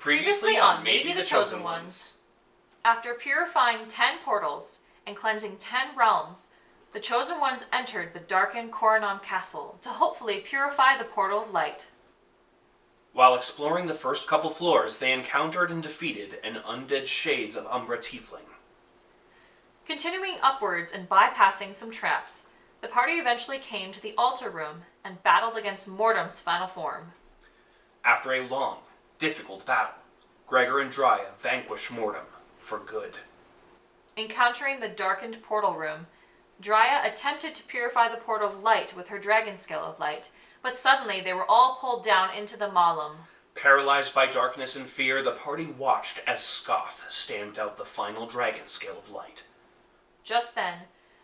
Previously on Maybe the Chosen Ones. After purifying 10 portals and cleansing 10 realms, the Chosen Ones entered the darkened Coronam Castle to hopefully purify the Portal of Light. While exploring the first couple floors, they encountered and defeated an undead shades of Umbra Tiefling. Continuing upwards and bypassing some traps, the party eventually came to the altar room and battled against Mortem's final form. After a long, difficult battle, Gregor and Drya vanquished Mortem for good. Encountering the darkened portal room, Drya attempted to purify the Portal of Light with her dragon scale of light, but suddenly they were all pulled down into the Malum. Paralyzed by darkness and fear, the party watched as Skoth stamped out the final dragon scale of light. Just then,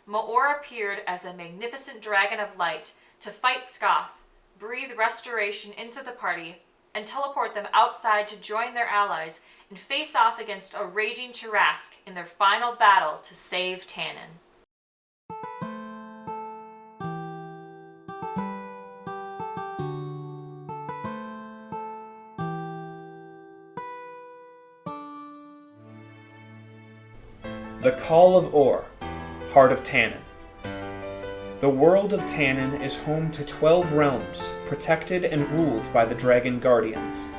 Maor appeared as a magnificent dragon of light to fight Skoth, breathe restoration into the party, and teleport them outside to join their allies and face off against a raging Chirask in their final battle to save Tannin. The Call of Or, Heart of Tannin. The world of Tannin is home to 12 realms, protected and ruled by the Dragon Guardians.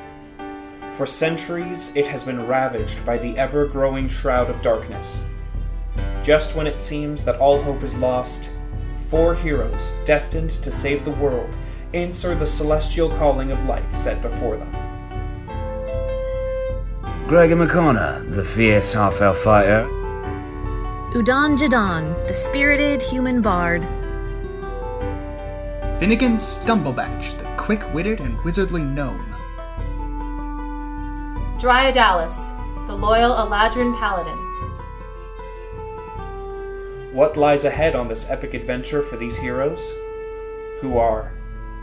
For centuries, it has been ravaged by the ever-growing Shroud of Darkness. Just when it seems that all hope is lost, 4 heroes, destined to save the world, answer the celestial calling of light set before them. Gregor McConnor, the fierce half-elf fighter. Udan Jadan, the spirited human bard. Finnegan Stumblebatch, the quick-witted and wizardly gnome. Dryodalis, the loyal Eladrin paladin. What lies ahead on this epic adventure for these heroes? Who are,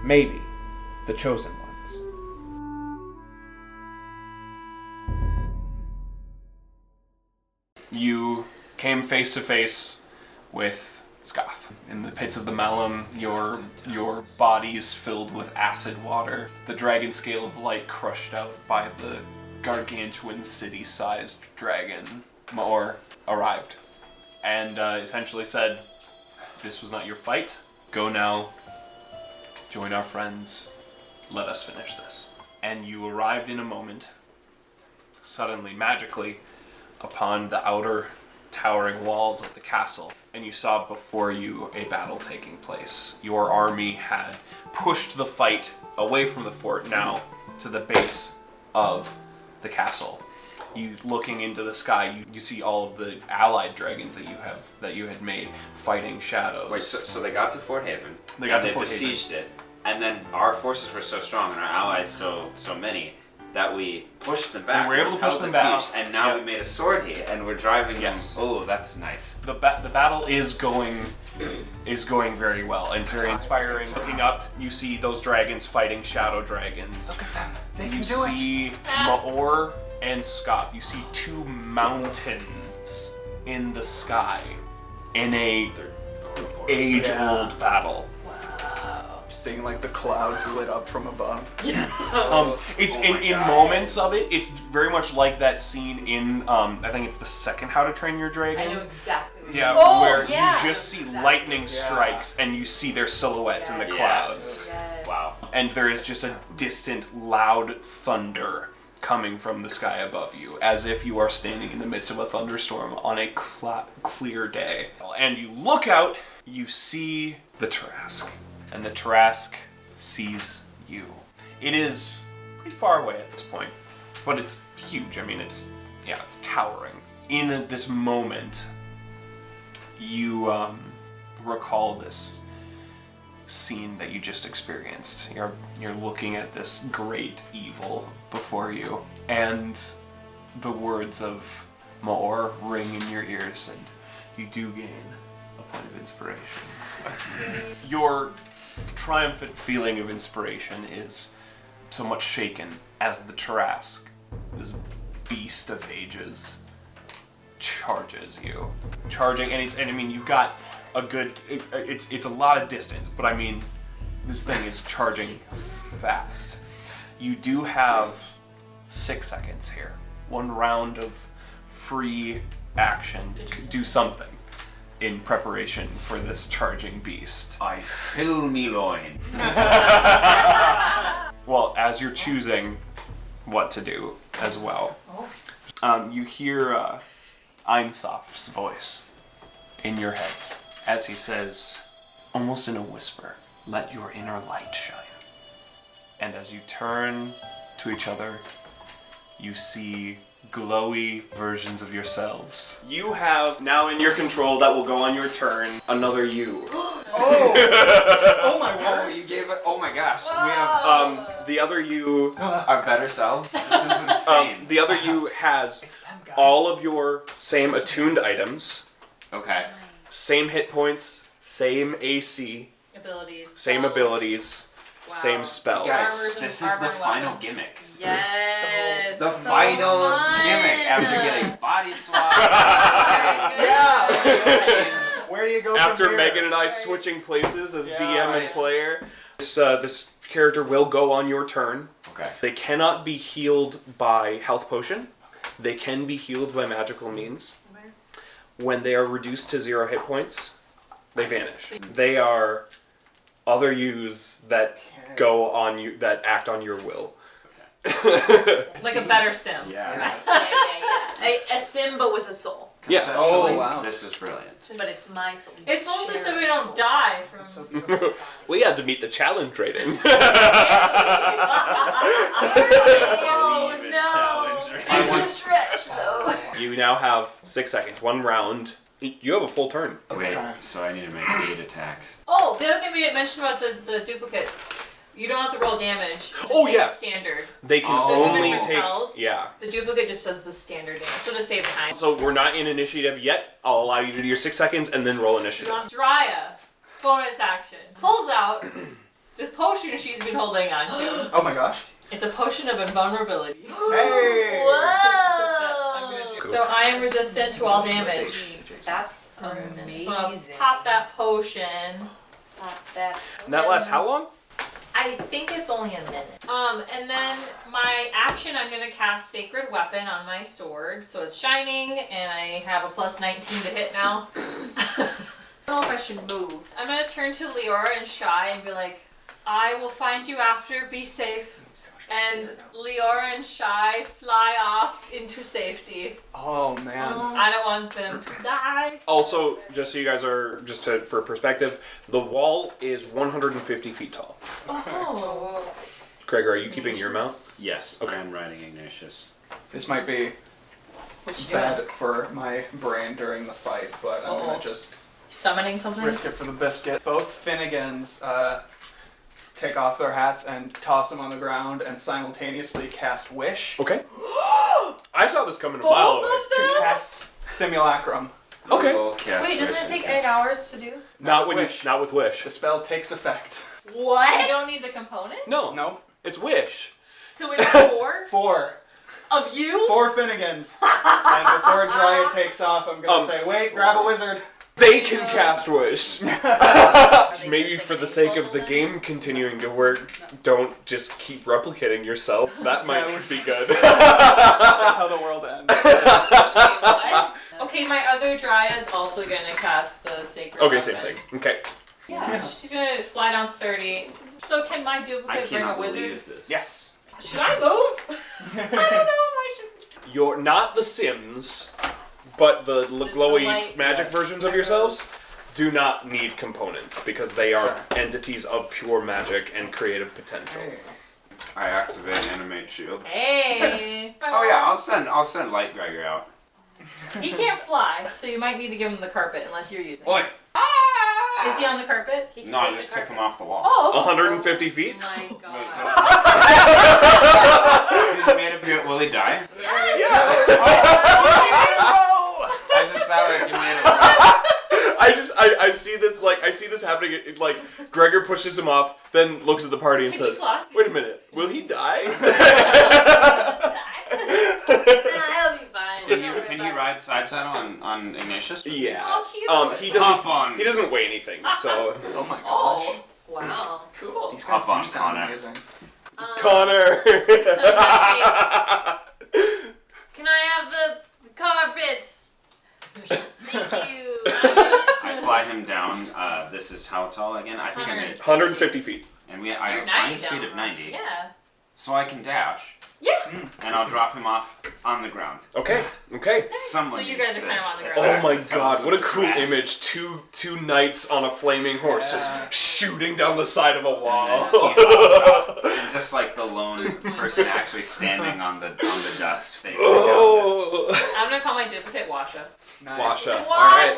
maybe, the Chosen Ones. You came face to face with Skoth. In the pits of the Malum, your bodies filled with acid water. The dragon scale of light crushed out by the gargantuan city-sized dragon. Maor arrived and essentially said, "This was not your fight. Go now, join our friends, let us finish this." And you arrived in a moment, suddenly, magically, upon the outer towering walls of the castle, and you saw before you a battle taking place. Your army had pushed the fight away from the fort now to the base of the castle. You looking into the sky, you see all of the allied dragons that you had made fighting shadows. Wait, so they got to Fort Haven. They got to They Fort Haven. besieged it, and then our forces were so strong and our allies so many that we pushed them back. We were able to push held them the back. siege, and now we made a sortie, and we're driving Yes. them. Oh, that's nice. The battle is going very well. And it's very inspiring. Looking up, you see those dragons fighting shadow dragons. Look at them. They can You do it. see Maor and Skoth. You see 2 mountains in the sky in a age-old battle. Seeing like the clouds lit up from above. It's in moments of it. It's very much like that scene in I think it's the second How to Train Your Dragon. I know exactly what Yeah, you're where yeah, you just see exactly. lightning strikes and you see their silhouettes in the clouds. Yes. Wow. And there is just a distant, loud thunder coming from the sky above you, as if you are standing in the midst of a thunderstorm on a clear day. And you look out, you see the Tarask. And the Tarask sees you. It is pretty far away at this point, but it's huge. I mean, it's towering. In this moment, you recall this scene that you just experienced. You're looking at this great evil before you, and the words of Maor ring in your ears, and you do gain a point of inspiration. Your triumphant feeling of inspiration is somewhat shaken as the Tarask, this beast of ages, charges you. Charging, and I mean, you've got a good, it's a lot of distance, but I mean, this thing is charging fast. You do have 6 seconds here. 1 round of free action. Do something in preparation for this charging beast. I fill me loin. Well, as you're choosing what to do as well, you hear Einsopf's voice in your heads as he says, almost in a whisper, "Let your inner light shine." And as you turn to each other, you see glowy versions of yourselves. You have now in your control, that will go on your turn, another you. Oh my word! You gave it. Oh my gosh! We have The other you, Our better selves? This is insane. the other you has all of your same attuned items, Okay. same hit points, same AC, Abilities. same spells. abilities, Wow. same spells. Guys, Armors and this is the armor final weapons. gimmick. Yes. The so final fun. gimmick after getting body swap. Where do you go After from here? Megan and I switching places as Yeah, DM and right. player, this character will go on your turn. Okay. They cannot be healed by health potion. They can be healed by magical means. When they are reduced to 0 hit points, they vanish. They are other yous that go on you, that act on your will. Like a better sim. Yeah. A sim, but with a soul. Yeah. Conceptually, Oh, wow. This is brilliant. But it's my soul. It's mostly so we don't die from. So beautiful. We had to meet the challenge rating. Oh Believe in no! challenge. It's a stretch though. You now have 6 seconds, 1 round. You have a full turn. Wait, Okay. so I need to make 8 attacks. Oh, the other thing we didn't mention about the duplicates. You don't have to roll damage. Just Oh, take yeah. standard. They can Oh. So only even for take. spells, Yeah. the duplicate just does the standard damage. So to save time. So we're not in initiative yet. I'll allow you to do your 6 seconds and then roll initiative. Drya, bonus action, pulls out this potion she's been holding on to. Oh my gosh. It's a potion of invulnerability. Hey! Whoa! So I am resistant to all damage. That's amazing. So I'll pop that potion. Pop that. And that lasts how long? I think it's only a minute. And then my action, I'm gonna cast Sacred Weapon on my sword, so it's shining, and I have a plus 19 to hit now. I don't know if I should move. I'm gonna turn to Leora and Shy and be like, "I will find you after. Be safe." And Leora and Shy fly off into safety. Oh man. I don't want them to die. Also, just so you guys are, for perspective, the wall is 150 feet tall. Oh. Gregor, are you keeping your mount? Yes, Okay. I am riding Ignatius. This might be What you doing? bad for my brain during the fight, but I'm Uh-oh. gonna just Summoning something? risk it for the biscuit. Both Finnegans take off their hats and toss them on the ground and simultaneously cast Wish Okay. I saw this coming a mile Both away. of them? to cast Simulacrum. Okay. Both cast Wait, doesn't Wish it take and 8 cast- hours to do? Not when Wish. not with Wish. The spell takes effect. What? You don't need the component? No, No. it's Wish. So it's 4 4. of you? 4 Finnegans. And before Drya takes off, I'm gonna say, wait, grab a wizard. They can cast Wish. Maybe for the sake of the game continuing to work, don't just keep replicating yourself. That might be good. That's how the world ends. What? Okay, my other Drya is also gonna cast the Sacred Okay, Weapon. same thing. Okay. Yeah, she's gonna fly down 30. So can my I duplicate bring a cannot wizard? believe this. Yes. Should I move? I don't know if I should. You're not the Sims, but the glowy light- magic yes. versions of yourselves do not need components because they are entities of pure magic and creative potential. Hey. I activate animate shield. Hey. Oh yeah, I'll send Light Gregor out. He can't fly, so you might need to give him the carpet unless you're using Oi! it. Is he on the carpet? He can No, I take just the kick him carpet. off the wall. Oh. 150 feet? My God. He's made of good. Will he die? I just sound like you made it. I see this happening. Like Gregor pushes him off, then looks at the party and Can he says, fly? "Wait a minute, will he die?" I'll be fine. Can he ride side saddle on Ignatius? Yeah. Oh, cute. He Hop on. doesn't. He doesn't weigh anything. So Oh my gosh. Oh. Wow. Cool. These guys Hop do on, sound Connor. amazing. Connor! Can I have the carpets? Thank you. I fly him down. This is how tall again? I think I made it 150 feet. And I have You're a flying 90 speed down. of 90. Yeah. So I can dash. Yeah. And I'll drop him off on the ground. Okay. Someone So you needs guys are to- kind of on the Oh ground. my Tell god, us what a what's cool rats. image. Two knights on a flaming horse just shooting down the side of a And then wall. he hops off, and just like the lone person actually standing on the dust facing down Oh! I'm gonna call my duplicate Washa. Nice. Washa. Alright.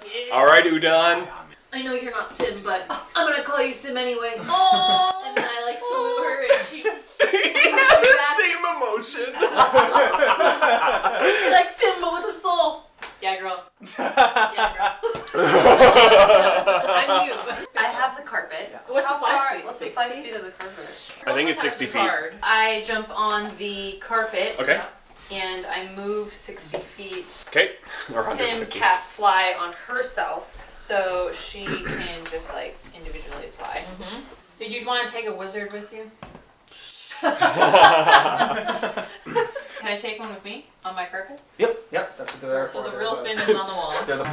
Yeah. Alright, Udon. I know you're not Sim, but I'm gonna call you Sim anyway. Oh! And then I like salute her and she Yeah, the same emotion. you're like Sim but with a soul. Yeah, girl. Yeah, girl. I'm you. I have the carpet. What's the fly speed? What's 60? the fly speed of the carpet? I think it's 60 feet. Hard. I jump on the carpet. Okay. And I move 60 feet. Okay. Or Sim 150. casts fly on herself, so she can just like individually fly. Did you want to take a wizard with you? Can I take one with me on my carpet? Yep, that's what they're there So for. the real Finn is on the wall. They're the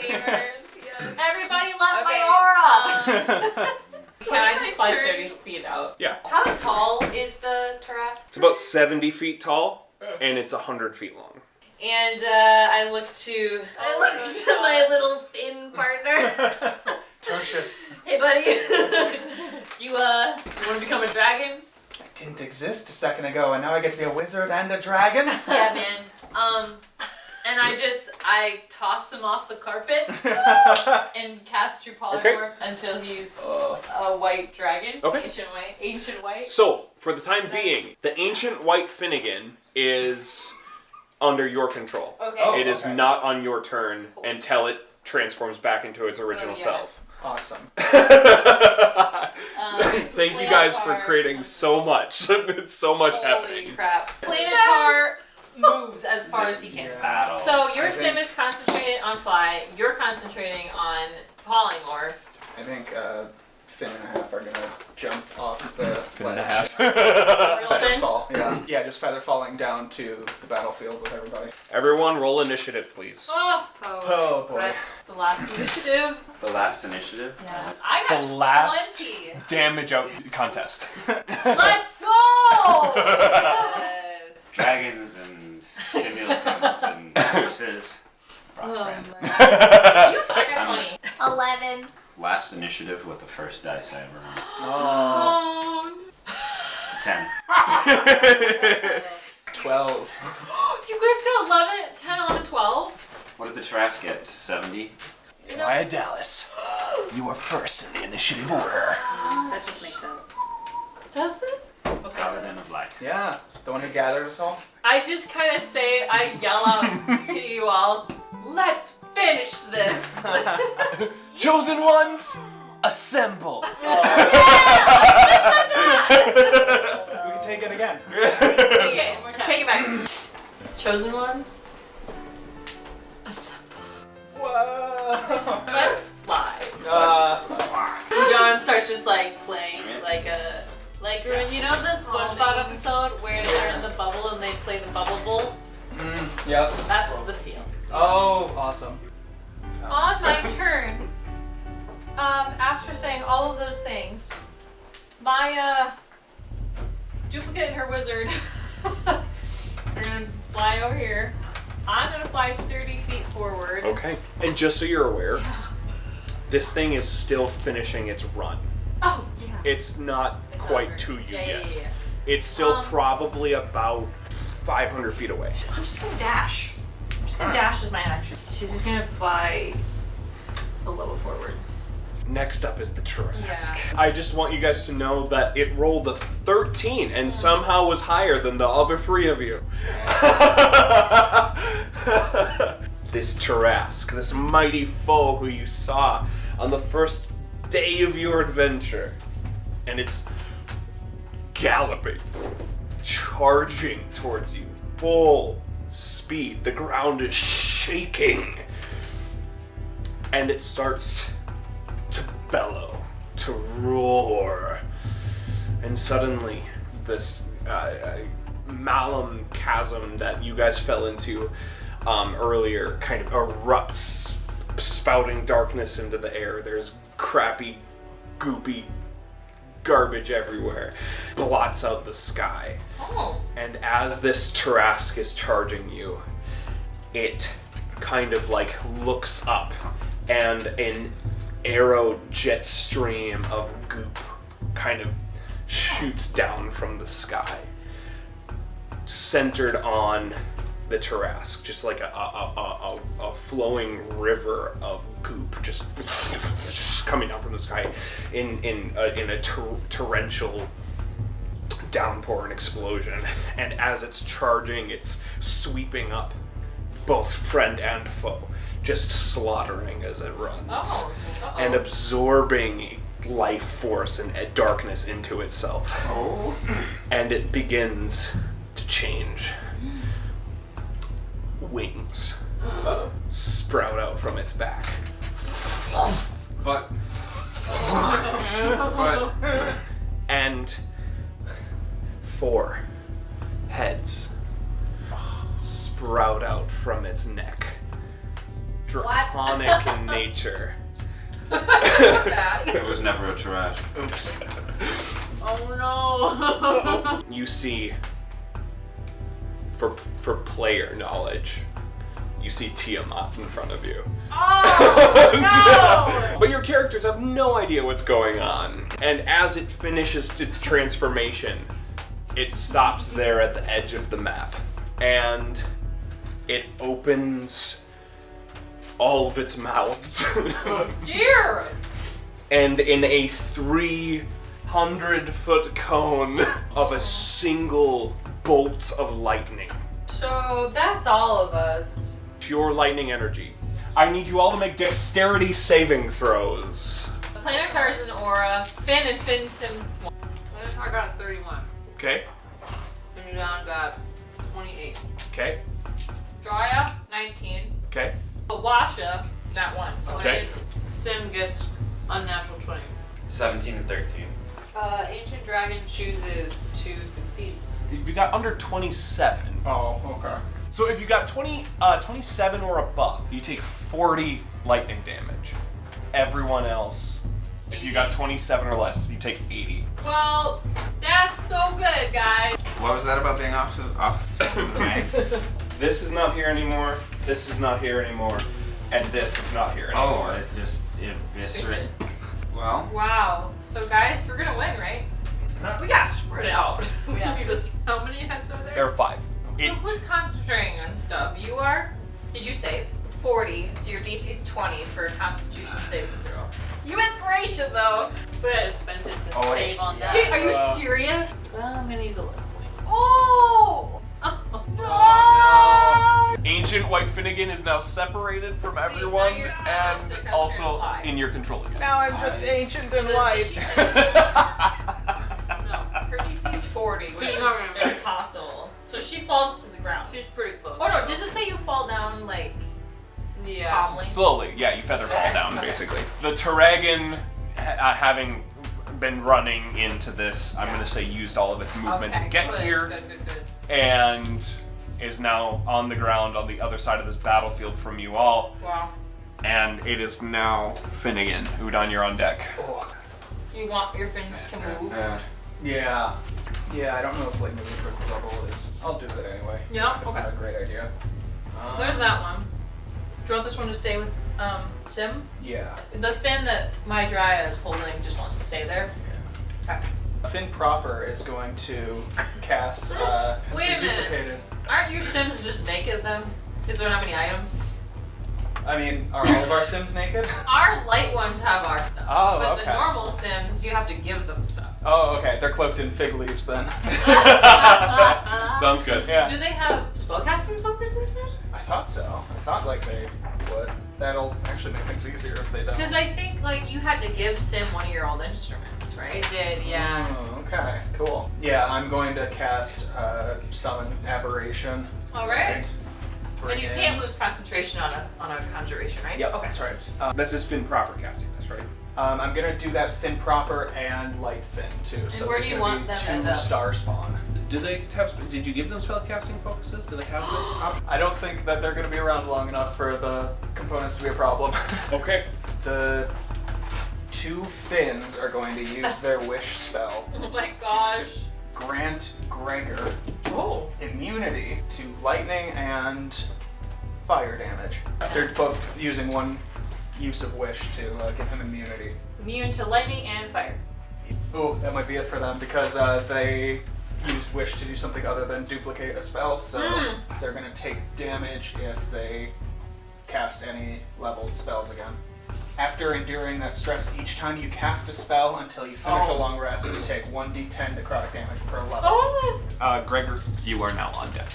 Yes. Everybody left Okay, my aura! Can I just fly turn- 30 feet out? Yeah. How tall is the Tarrasque? It's about 70 feet tall, and it's 100 feet long. And I look to my little Finn partner. Tertius. Hey, buddy. you want to become a dragon? I didn't exist a second ago, and now I get to be a wizard and a dragon. Yeah, man. And I toss him off the carpet and cast True Polymorph until he's a white dragon. Okay. Ancient white. So, for the time being, the ancient white Finnegan is under your control. Okay. Oh. It is okay. not on your turn until it transforms back into its original yeah. self. Awesome. Thank you guys for creating so much. It's so much Holy happening. crap. Planetar moves as far as he can. Yeah. Battle. So your I sim think- is concentrating on fly, you're concentrating on polymorph. I think Finn and a half are gonna jump off the Fin and a ledge. half. Real Feather Finn? fall. Yeah, just feather falling down to the battlefield with everybody. Everyone roll initiative, please. Oh, Oh boy. right. The last initiative. The last initiative. Yeah. I got The last 20. damage out contest. Let's go! Yes. Dragons and simulacrums and horses. Oh, Frostbrand. I got 20. 11. Last initiative with the first dice I ever rolled. Oh. Oh, It's a 10. 12. you guys got 11, 10, 11, 12. What did the Tarrasque get? 70? Dryad Dallas, you are first in the initiative order. That just makes sense. Does it? Okay. Paladin of Light. Yeah, the one who gathered us all. I just kind of say, I yell out to you all, let's finish this. Chosen ones, assemble. We can take it again. Okay, take it back. Chosen ones, assemble. Whoa. Let's fly. Uh, John starts just like playing like a like you know the SpongeBob episode where they're in the bubble and they play the bubble bowl. yep. That's the feel. Oh, awesome. On my turn, after saying all of those things, my duplicate and her wizard are gonna fly over here. I'm gonna fly 30 feet forward. Okay. And just so you're aware, this thing is still finishing its run. Oh yeah. It's not It's quite over. to you Yeah, yet. yeah. It's still probably about 500 feet away. I'm just gonna dash. I'm just gonna dash as my action. She's just gonna fly a little forward. Next up is the Tarrasque. Yeah. I just want you guys to know that it rolled a 13 and somehow was higher than the other three of you. This Tarrasque, this mighty foe who you saw on the first day of your adventure. And it's galloping, charging towards you, full speed. The ground is shaking. And it starts to bellow, to roar. And suddenly, this malum chasm that you guys fell into earlier kind of erupts, spouting darkness into the air. There's crappy, goopy garbage everywhere. Blots out the sky. Oh. And as this Tarask is charging you, it kind of like looks up, and an arrow jet stream of goop kind of shoots down from the sky, centered on the Tarask, just like a flowing river of goop, just coming down from the sky in a torrential downpour and explosion. And as it's charging, it's sweeping up both friend and foe, just slaughtering as it runs. Oh. Uh-oh. And absorbing life force and darkness into itself. Oh. And it begins to change. Wings sprout out from its back. But And 4 heads sprout out from its neck. Draconic in nature. it was never a trash. Oops. Oh no. You see, for player knowledge, you see Tiamat in front of you. Oh no! But your characters have no idea what's going on. And as it finishes its transformation, it stops there at the edge of the map. And it opens all of its mouths. Dear! And in a 300-foot cone of a single bolt of lightning, So that's all of us. pure lightning energy. I need you all to make dexterity saving throws. Planetar is an aura. Finn and Finn Sim. Planetar got a 31. Okay, And Udon got 28. okay, Drya, 19. okay. But Washa, that one. So Okay. Sim gets unnatural 20. 17 and 13. Ancient Dragon chooses to succeed. If you got under 27. Oh, okay. So if you got 27 or above, you take 40 lightning damage. Everyone else, if you got 27 or less, you take 80. Well, that's so good, guys. What was that about being off? Okay. This is not here anymore, this is not here anymore, and this is not here Oh, anymore. it's just eviscerate. Well, Wow. So, guys, we're gonna win, right? We gotta spread it out. We just. How many heads are There there? are 5. So who's concentrating on stuff? You are? Did you save? 40, so your DC's 20 for a Constitution saving throw. You inspiration though! But I just spent it to Oh, save on yeah. that. Dude, are you serious? Well, I'm gonna use a luck point. Oh! No! Ancient White Finnegan is now separated from everyone you're so and sick, I also can't lie. in your control again. Now I'm just ancient and So white. No, her DC's 40, which is impossible. So she falls to the ground. She's pretty close. Oh no, does it say you fall down like calmly? Slowly, yeah, you feather fall down, basically. The Taragan, having been running into this, I'm going to say used all of its movement to get good, here, Good. and is now on the ground on the other side of this battlefield from you all. Wow. And it is now Finnegan. Udon, you're on deck. You want your fin to move? Yeah. Yeah, I don't know if like moving towards the rubble is. I'll do that anyway. Yeah, That's okay. not a great idea. There's that one. Do you want this one to stay with Sim? Yeah. The fin that my Drya is holding just wants to stay there. Okay. Finn proper is going to cast. Wait a minute. Duplicated. Aren't your Sims just naked then? Because they don't have any items. I mean, are all of our Sims naked? Our light ones have our stuff. Oh, but okay. the normal Sims, you have to give them stuff. Oh, okay. They're cloaked in fig leaves then. Sounds good. Yeah. Do they have spellcasting focuses then? I thought so. I thought like they would. That'll actually make things easier if they don't. Because I think like you had to give Sim one of your old instruments, right? It did, yeah. Oh, okay, cool. Yeah, I'm going to cast Summon Aberration. All right. And And bring you in- can't lose concentration on a conjuration, right? Yep, Okay. that's right. That's just Finn proper casting this, right? I'm gonna do that fin proper and light fin too. So where there's do you gonna want be them to 2 end up? star spawn. Do they have? Did you give them spellcasting focuses? Do they have the option? I don't think that they're gonna be around long enough for the components to be a problem. Okay. The 2 fins are going to use their wish spell. Oh my gosh. Grant Gregor Oh. immunity to lightning and fire damage. They're both using one use of wish to give him immunity. Immune to lightning and fire. Ooh, that might be it for them because they used wish to do something other than duplicate a spell, so they're gonna take damage if they cast any leveled spells again. After enduring that stress each time you cast a spell until you finish a long rest, you take 1d10 necrotic damage per level. Oh! Gregor, you are now on deck.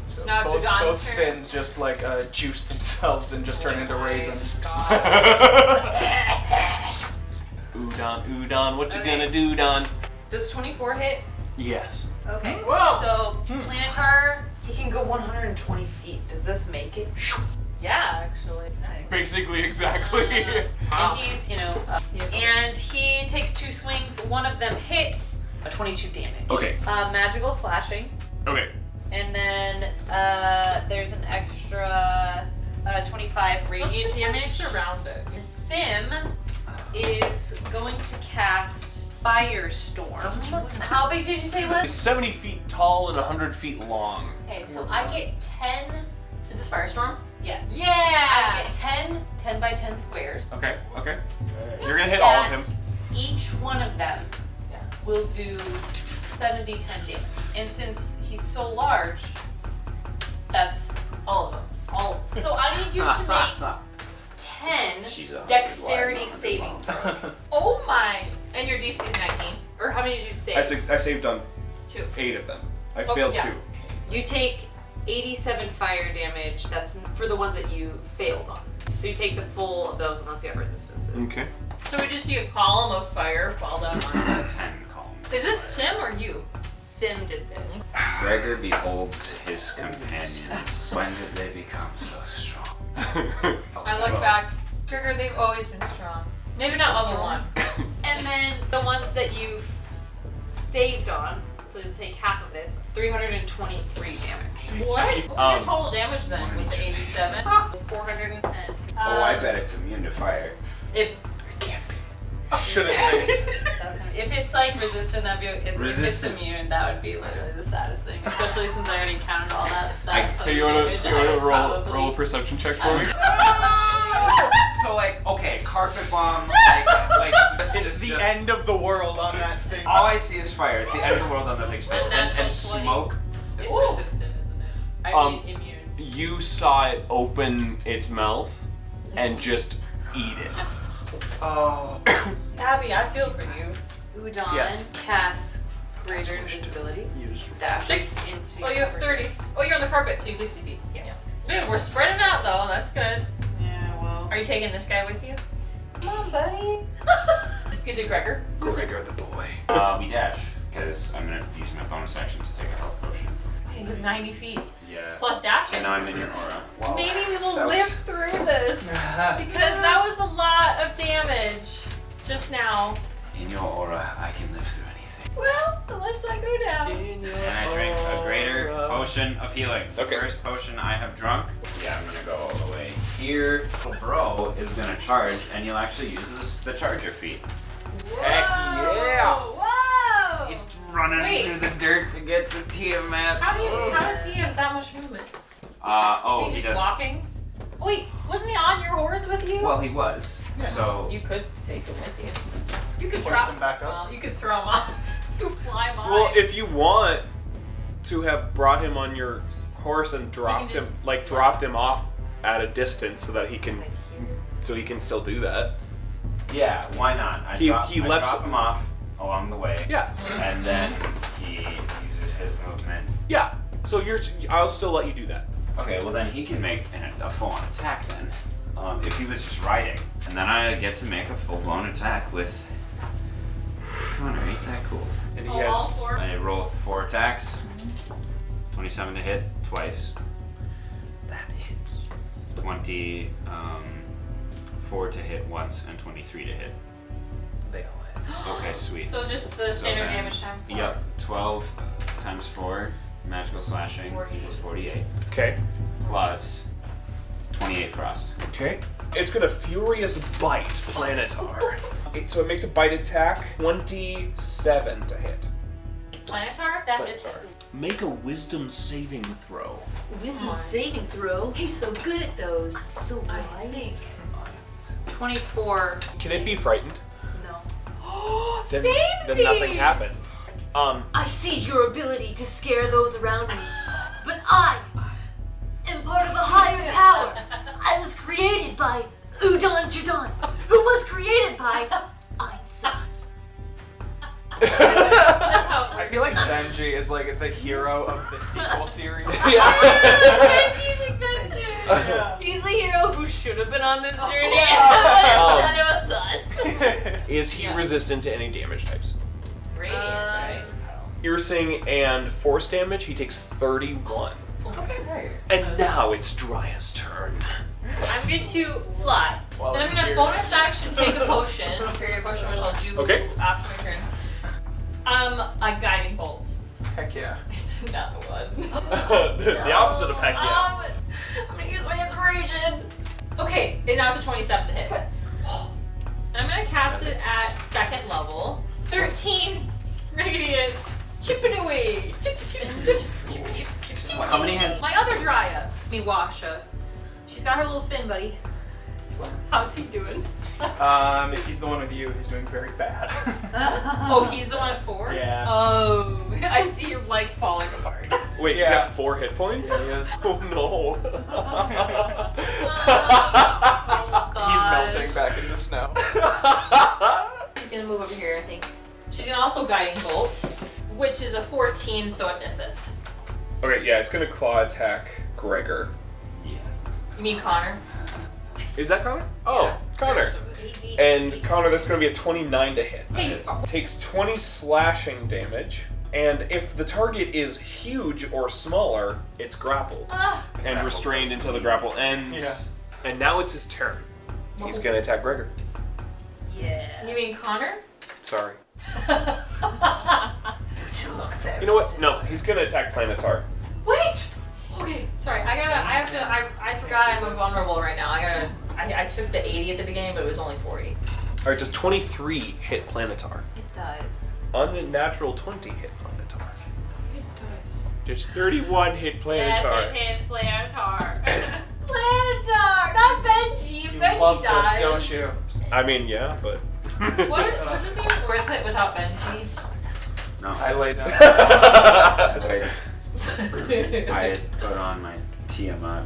So Now it's both, Udan's both turn. fins just like juice themselves and just turn into raisins. Udon, what you Okay. gonna do, Don? Does 24 hit? Yes. Okay. Whoa. So, Planetar, he can go 120 feet. Does this make it? Yeah, actually. Basically, exactly. And he's, and he takes 2 swings. One of them hits, 22 damage. Okay. Magical slashing. Okay. And then there's an extra 25 radiant damage. surround it. Sim is going to cast Firestorm. How big did you say it He's was? 70 feet tall and 100 feet long. Okay, so I get 10. Is this Firestorm? Yes. Yeah! I get 10 by 10 squares. Okay. You're gonna hit all of him. Each one of them will do 7d10 damage. And since he's so large, that's all of them. All. So I need you to make 10 She's a dexterity hundred saving wide, throws. Oh my! And your DC is 19. Or how many did you save? I saved on 2. 8 of them. I failed yeah. 2. You take 87 fire damage. That's for the ones that you failed on. So you take the full of those unless you have resistances. Okay. So we just see a column of fire fall down on The it. 10 columns. Is this Sim or you? Sim did this. Gregor beholds his companions. When did they become so strong? I look back. Trigger, they've always been strong. Maybe not level 1. And then the ones that you saved on, so you'll take half of this, 323 damage. What? What was Um, your total damage then with the 87? It was 410. Oh, I bet it's immune to fire. If It can't be. Shouldn't be. that's if it's like resistant, that'd be if Resistant. it's immune, that would be literally the saddest thing. Especially since I already counted all that. Hey, you wanna damage, I would probably- roll a perception check for me? So like, okay, carpet bomb, like this It's is the just, end of the world on that thing. all I see is fire. It's the end of the world on that thing's face. A And natural 20. smoke. It's Ooh. resistant, isn't it? I Um, mean immune. You saw it open its mouth and just eat it. Oh. Abby, I feel for you. Udon Yes. casts greater invisibility. Dashes into. Oh, you have 30. Oh, you're on the carpet, so you have 60 feet. Yeah. Dude, we're spreading out though. That's good. Yeah, well. Are you taking this guy with you? Come on, buddy. Is it Gregor? Gregor the boy. We dash because I'm gonna use my bonus action to take a health potion. Hey, you have 90 feet. Yeah. Plus dashing. And now I'm in your aura. Maybe we will That was- live through this. Because that was a lot of damage just now. In your aura, I can live through anything. Well, unless I go down. And I drink a greater potion of healing. The Okay. first potion I have drunk. Yeah, I'm gonna go all the way here. Little bro is gonna charge, and you'll actually use the charger feat. Heck yeah! Whoa! It's running Wait. through the dirt to get to Tiamat. How does he have that much movement? Oh, Is he he just does. walking? Wait, wasn't he on your horse with you? Well, he was. So You could take him with you. You could Hoist drop him back up? Well, you could throw him off. You fly him off. Well, if you want to have brought him on your horse and dropped just- him, like dropped him off at a distance so that he can still do that. yeah, why not? I He drop lets- him off along the way. Yeah. And then he uses his movement. Yeah. So I'll still let you do that. Okay, well then he can make a full-on attack then. If he was just riding. And then I get to make a full-blown attack with... Connor, ain't that cool? And he all has four. I roll 4 attacks. 27 to hit, twice. That hits. 24 to hit once, and 23 to hit. Okay, sweet. So just the standard then- damage times 4. Yep, 12 times 4, magical slashing 48. equals 48, Okay. plus 28 frost. Okay. It's gonna Furious Bite Planetar. So it makes a bite attack 27 to hit. Planetar? That hits. Make a wisdom saving throw. Wisdom saving throw. He's so good at those. So I wise. think 24. Can it be frightened? No. Then, Same then nothing happens. I see your ability to scare those around me, but I am part of a higher power. I was created by Udon Jadon, who was created by Einstein. That's how it I works. feel like Benji is like the hero of the sequel series. Benji's adventure. He's the hero who should have been on this journey, but instead it was us. Is he resistant to any damage types? Radiant, right? Piercing and force damage, he takes 31. Okay, great. And now it's Drya's turn. I'm going to fly. Well, then I'm going to cheers. bonus action take a potion, a superior potion, which I'll do Okay. after my turn. A guiding bolt. Heck yeah. It's another one. the opposite of heck yeah. I'm gonna use my inspiration. Okay, and now it's a 27 to hit. And I'm gonna cast it at 2nd level. 13 radiant. Chipping away. How many hands? My other Dryad, Miwasha. She's got her little fin, buddy. How's he doing? If he's the one with you, he's doing very bad. Oh, he's the one at 4? Yeah. Oh, I see your leg falling apart. Wait, he's Yeah. got 4 hit points? He is. Oh no. He's melting back into snow. She's gonna move over here, I think. She's gonna also guiding bolt, which is a 14, so it misses. Okay, yeah, it's gonna claw attack Gregor. Yeah. You mean Connor? Is that Connor? Oh, Yeah. Connor. And Connor, that's gonna be a 29 to hit. Hey, Takes 20 slashing damage, and if the target is huge or smaller, it's grappled and restrained until the grapple ends. Yeah. And now it's his turn. He's gonna attack Gregor. Yeah. you mean Connor? Sorry. You look very You know what? No, he's gonna attack Planetar. Wait! Okay, sorry, I forgot I'm vulnerable right now. I took the 80 at the beginning, but it was only 40. Alright, does 23 hit Planetar? It does. Unnatural 20 hit Planetar. It does. Does 31 hit Planetar? Yes, it hits Planetar. Planetar, not Benji. You Benji love dies. this, don't you? I mean, yeah, but... Was this even worth it without Benji? No. I lay down. I had put on my Tiamat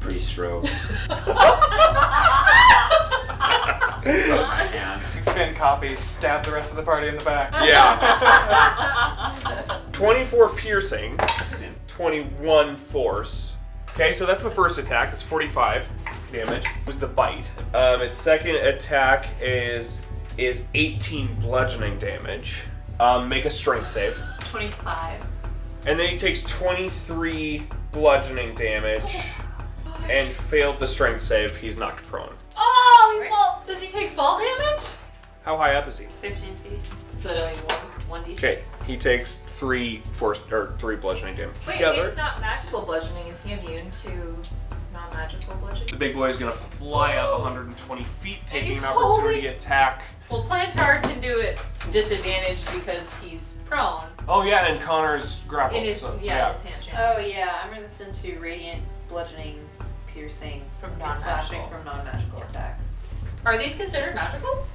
priest robes. Rub my hand. Finn copies, stab the rest of the party in the back. Yeah. 24 piercing, Sin. 21 force. Okay, so that's the first attack. That's 45 damage. It was the bite. Its second attack is 18 bludgeoning damage. Make a strength save. 25. And then he takes 23 bludgeoning damage and failed the strength save. He's knocked prone. Oh, he fall. Does he take fall damage? How high up is he? 15 feet. So that'll be 1d6. Okay, he takes 3 bludgeoning damage. Wait, together. it's not magical bludgeoning. Is he immune to non-magical bludgeoning? The big boy is gonna fly up 120 feet, taking an he's opportunity holding- attack. Well, Plantar can do it disadvantaged because he's prone. Oh yeah, and Connor's grappled. In his, so, yeah, his hand chain. Oh yeah, I'm resistant to radiant, bludgeoning, piercing, From and slashing non-magical. from non-magical attacks. Are these considered magical?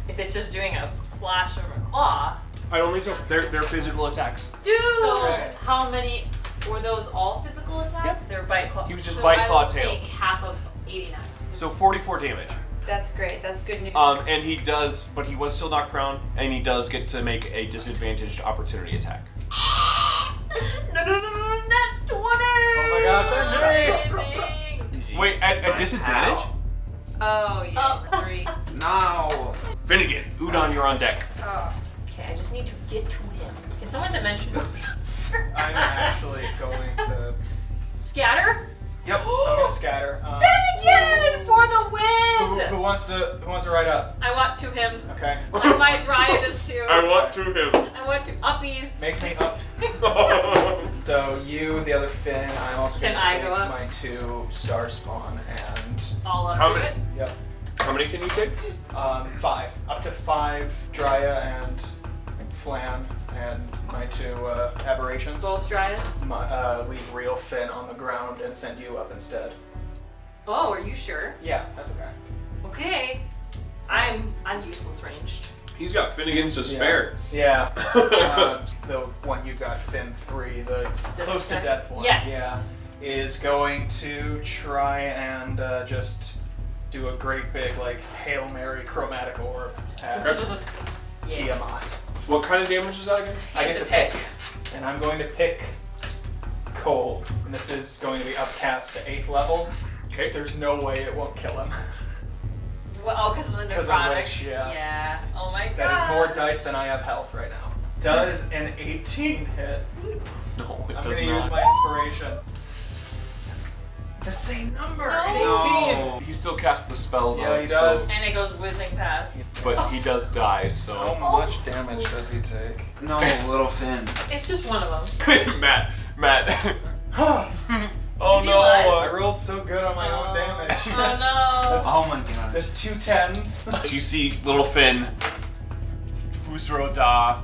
If it's just doing a slash or a claw. I don't think so. They're physical attacks. Dude! So how many were those all physical attacks? They're bite claw. He was just so bite, I claw, will tail. take half of 89. So 44 damage. That's great. That's good news. And he does, but he was still knocked prone, and he does get to make a disadvantaged opportunity attack. No, not 20! Oh my god, Benji! Amazing. Wait, at disadvantage? Oh yeah, Oh. 3. No. Finnegan, Udon, you're on deck. Oh. Okay, I just need to get to him. Can someone dimension move me? I'm actually going to. Scatter? Yep, I'm gonna scatter. Finnegan for the Who win! wants to ride up? I I want to him. Okay. Like my Dryadus too. I want to him. I want to uppies. Make me up. So you, the other Finn, I'm also going Can to I take go up? my 2 star spawn and All up How to many? it. yep. How many can you take? 5. Up to 5 Drya and Flan and my 2 aberrations. Both Dryadus. Leave real Finn on the ground and send you up instead. Oh, are you sure? Yeah, that's okay. Okay. I'm useless ranged. He's got Finnegan's to spare. Yeah. The one you've got, Finn 3, the close to death one. Yes. Yeah. Is going to try and just do a great big, like, Hail Mary chromatic orb at Tiamat. What kind of damage is that again? I get to pick. And I'm going to pick Cold. And this is going to be upcast to 8th level. Okay. There's no way it won't kill him. Well, because of the necrotic. 'Cause I'm rich, yeah. Yeah. Oh my god. That is more dice than I have health right now. Does an 18 hit? No, it I'm does going to not. use my inspiration. That's the same number. An 18. No. He still casts the spell though. Yeah, he does. So, And it goes whizzing past. but he does die, so. How much damage does he take? No, little Finn. It's just one of them. Matt. Oh Is he no! I rolled so good on my own damage. Oh no. Oh my god. That's 2 10s. You see little Finn, Fusro Da,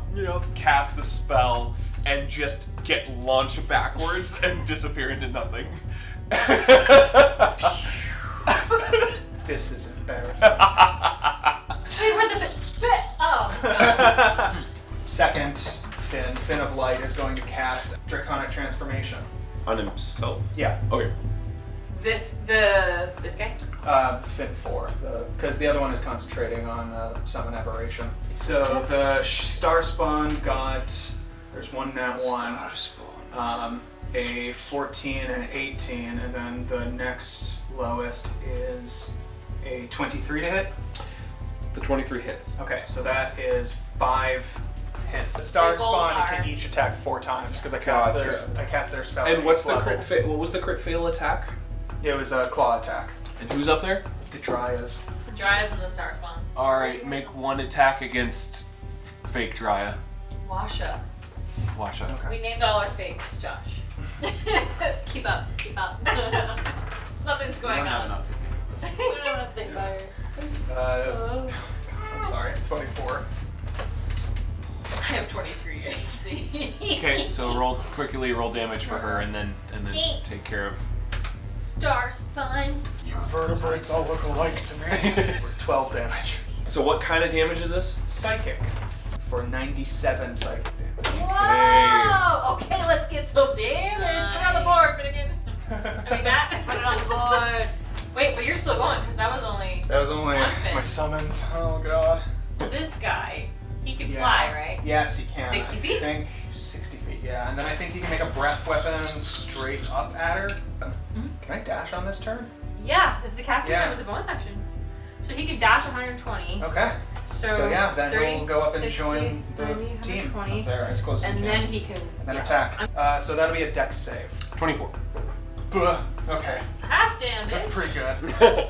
cast the spell and just get launched backwards and disappear into nothing. This is embarrassing. Wait, where'd the fit? Oh. Second Finn of Light, is going to cast Draconic Transformation. On himself? Yeah. Okay. This guy? Finn 4, because the other one is concentrating on Summon Aberration. So the Star Spawn got, there's one nat 1, a 14 and 18, and then the next lowest is a 23 to hit. The 23 hits. Okay, so that is 5 hits. The Star They both Spawn are. can each attack 4 times because I cast their spell. And at what's each the level. crit? What was the crit fail attack? It was a claw attack. And who's up there? The Dryas. The Dryas and the Star Spawns. All right, make one attack against fake Drya. Washa. Washa. Okay. We named all our fakes, Josh. Keep up. Nothing's I going don't have on. enough to think. We don't have to think about it. That was, I'm sorry, 24. I have 23 AC. Okay, so quickly roll damage for her, and then Thanks. take care of. Star Spawn. You vertebrates all look alike to me. 12 damage. So what kind of damage is this? Psychic for 97 psychic damage. Whoa! Okay, let's get some damage. Put it on the board, Finnegan. I mean, Matt, put it on the board. Wait, but you're still going, because that was only That was only One Finn. my summons. Oh god. this guy. He can Yeah. fly, right? Yes, he can. 60 I feet? think 60 feet, yeah. And then I think he can make a breath weapon straight up at her. Can I dash on this turn? Yeah, if the casting Yeah. time is a bonus action. So he can dash 120. Okay. So, yeah, then 30, he'll go up and 60, join the 90, team 120. up there as close as And you then can. he can And then yeah. attack. So that'll be a dex save. 24. Buh. Okay. Half damage. That's pretty good.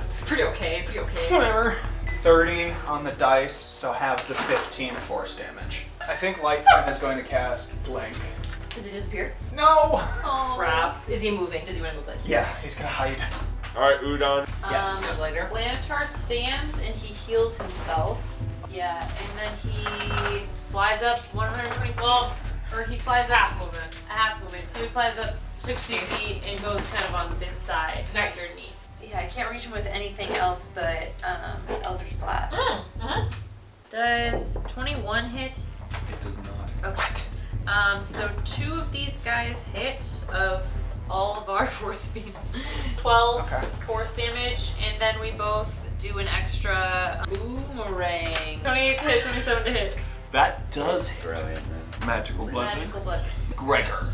It's pretty okay, pretty okay. Whatever. 30 on the dice, so have the 15 force damage. I think Lightfriend is going to cast Blink. Does he disappear? No! Oh. Crap. Is he moving? Does he want to move it? Yeah, he's gonna hide. All right, Udon. Yes. Later. Lanitar stands and he heals himself. Yeah, and then he flies up 120 well, or he flies up a half movement. So he flies up 60 feet and goes kind of on this side, Nice. underneath. Yeah, I can't reach him with anything else but Eldritch Blast. Does 21 hit? It does not. Okay. So 2 of these guys hit of all of our force beams. 12 Okay. force damage, and then we both do an extra boomerang. 28 to hit, 27 to hit. That does hit. Brilliant, man. Magical bludgeon. Magical bludgeon. Gregor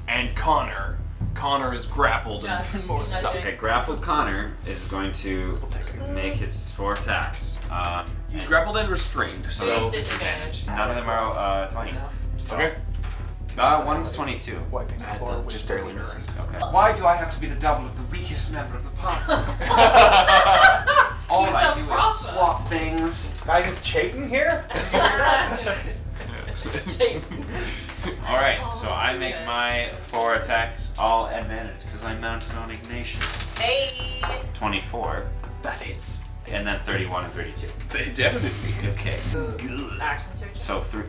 and Connor. Connor is grappled and Josh, stuck. nudging. Okay, grappled Connor is going to make his 4 attacks. He's grappled and restrained. So So he's disadvantaged. None of them are 20 enough. So. okay. One's 22. Wiping the floor with Just barely vinegar. misses. Okay. Why do I have to be the double of the weakest member of the party? All He's I so do proper. is swap things. Guys, is Chayton here? Did you hear that? Alright, so I Oh, make okay. my 4 attacks all advantage because I'm mounted on Ignatius. Hey. 24, That hits. and then 31 and 32. They definitely hit. Okay. Action surge. So 3.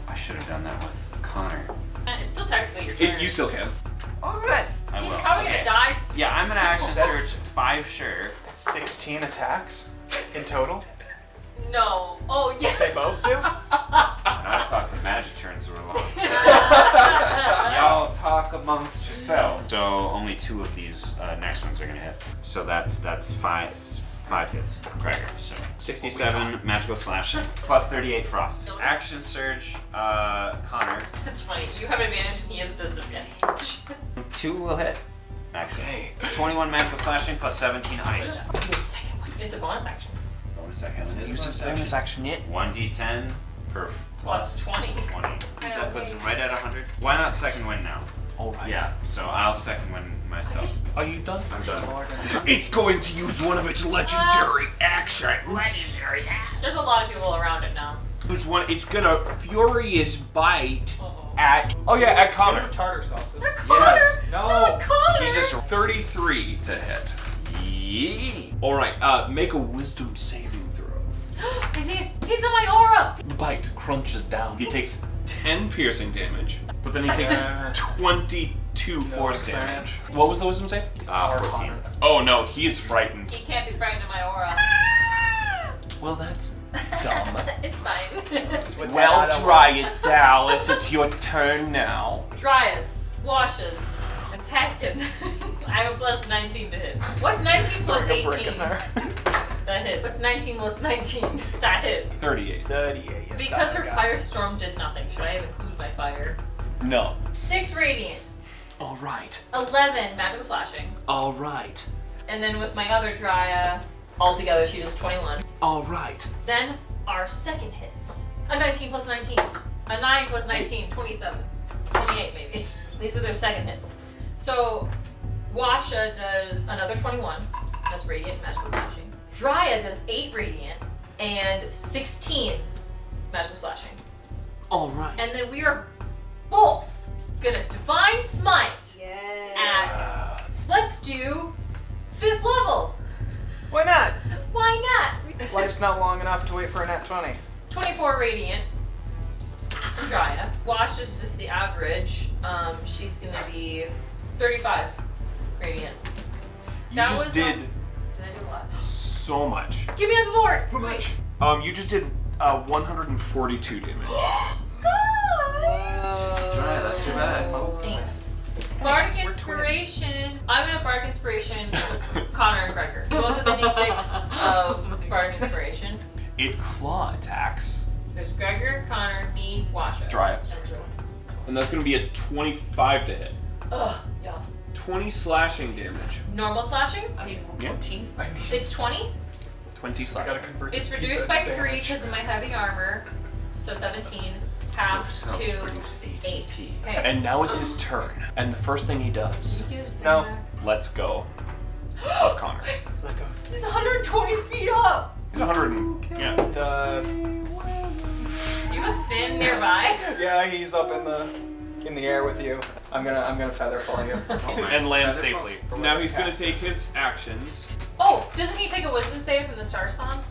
I should have done that with Connor. It's still technically your turn. You still can. Oh, good. I He's will. probably Okay. gonna die. Yeah, I'm gonna action That's- surge 5 sure. That's 16 attacks in total. No. Oh yeah. They both do? I thought the magic turns were long. Y'all talk amongst yourselves. So only 2 of these next ones are gonna hit. So that's 5 hits. Gregor. So 67 magical slash plus 38 frost. Notice. Action surge, Connor. That's funny. You have advantage and he has disadvantage. 2 will hit. Actually. 21 magical slashing plus 17 ice. Give me a second one. It's a bonus action. Bonus action. Hasn't used his bonus action yet. 1d10 per Plus 20. 20. That puts him right at 100. Why not second win now? Alright. Yeah, so I'll second win myself. Are you done? I'm done. It's going to use one of its legendary actions. There's a lot of people around it now. It's gonna furious bite Uh-oh. at. Oh yeah, at Connor. 2 tartar sauces. Yes. No. He just 33 to hit. Yee. All right. Make a wisdom saving throw. He's in my aura. The bite crunches down. He takes 10 piercing damage, but then he takes 22 force excited. damage. What was the wisdom save? 14. Oh no, he's frightened. He can't be frightened of my aura. Well, that's dumb. It's fine. With Well, that, I dry it, Dallas. It's your turn now. Dryas, washes, attacking. I have a plus 19 to hit. What's 19 plus will- brick 18? in there. That hit. What's 19 plus 19? That hit. 38. 38. Yes, Because her I got firestorm did nothing. Should I have included my fire? No. 6 radiant, All right. 11 magical slashing, All right. and then with my other Dryad, altogether she does 21. All right. Then our second hits. A 19 plus 19. A 9 plus 19, 27. 28 maybe. These are their second hits. So Washa does another 21. That's radiant magical slashing. Dryad does 8 radiant and 16 magical slashing. All right. And then we are both gonna divine smite Yeah. at, let's do 5th level. Why not? Why not? Life's not long enough to wait for a nat 20. 24 radiant from Dryad. Wash is just the average. She's gonna be 35 radiant. You That just was, did Did I do what? so much. Get me on the board! Wait. You just did 142 damage. Guys! Try, that's too bad. Thanks. Bardic Inspiration. I'm gonna Bardic Inspiration with Connor and Gregor. You both have the D6 of Bardic Inspiration. It claw attacks. There's Gregor, Connor, me, Washa. Dryad. And Drew. And that's going to be a 25 to hit. Ugh, yeah. 20 slashing damage. Normal slashing? Yeah. It's 20. 20 Gotta slashing. convert It's this reduced pizza by to 3 damage. because of my heavy armor. So 17. Half Cells to produce 8. ATP. Okay. And now it's his turn. And the first thing he does, Get his thing No. back. let's go of Connor. Let go. He's 120 feet up. He's 100. Yeah. Do you have a fin nearby? Yeah, he's up in the air with you. I'm gonna feather fall you. And land Feather safely. fall. Now he's going to take his actions. Oh, doesn't he take a wisdom save from the star spawn?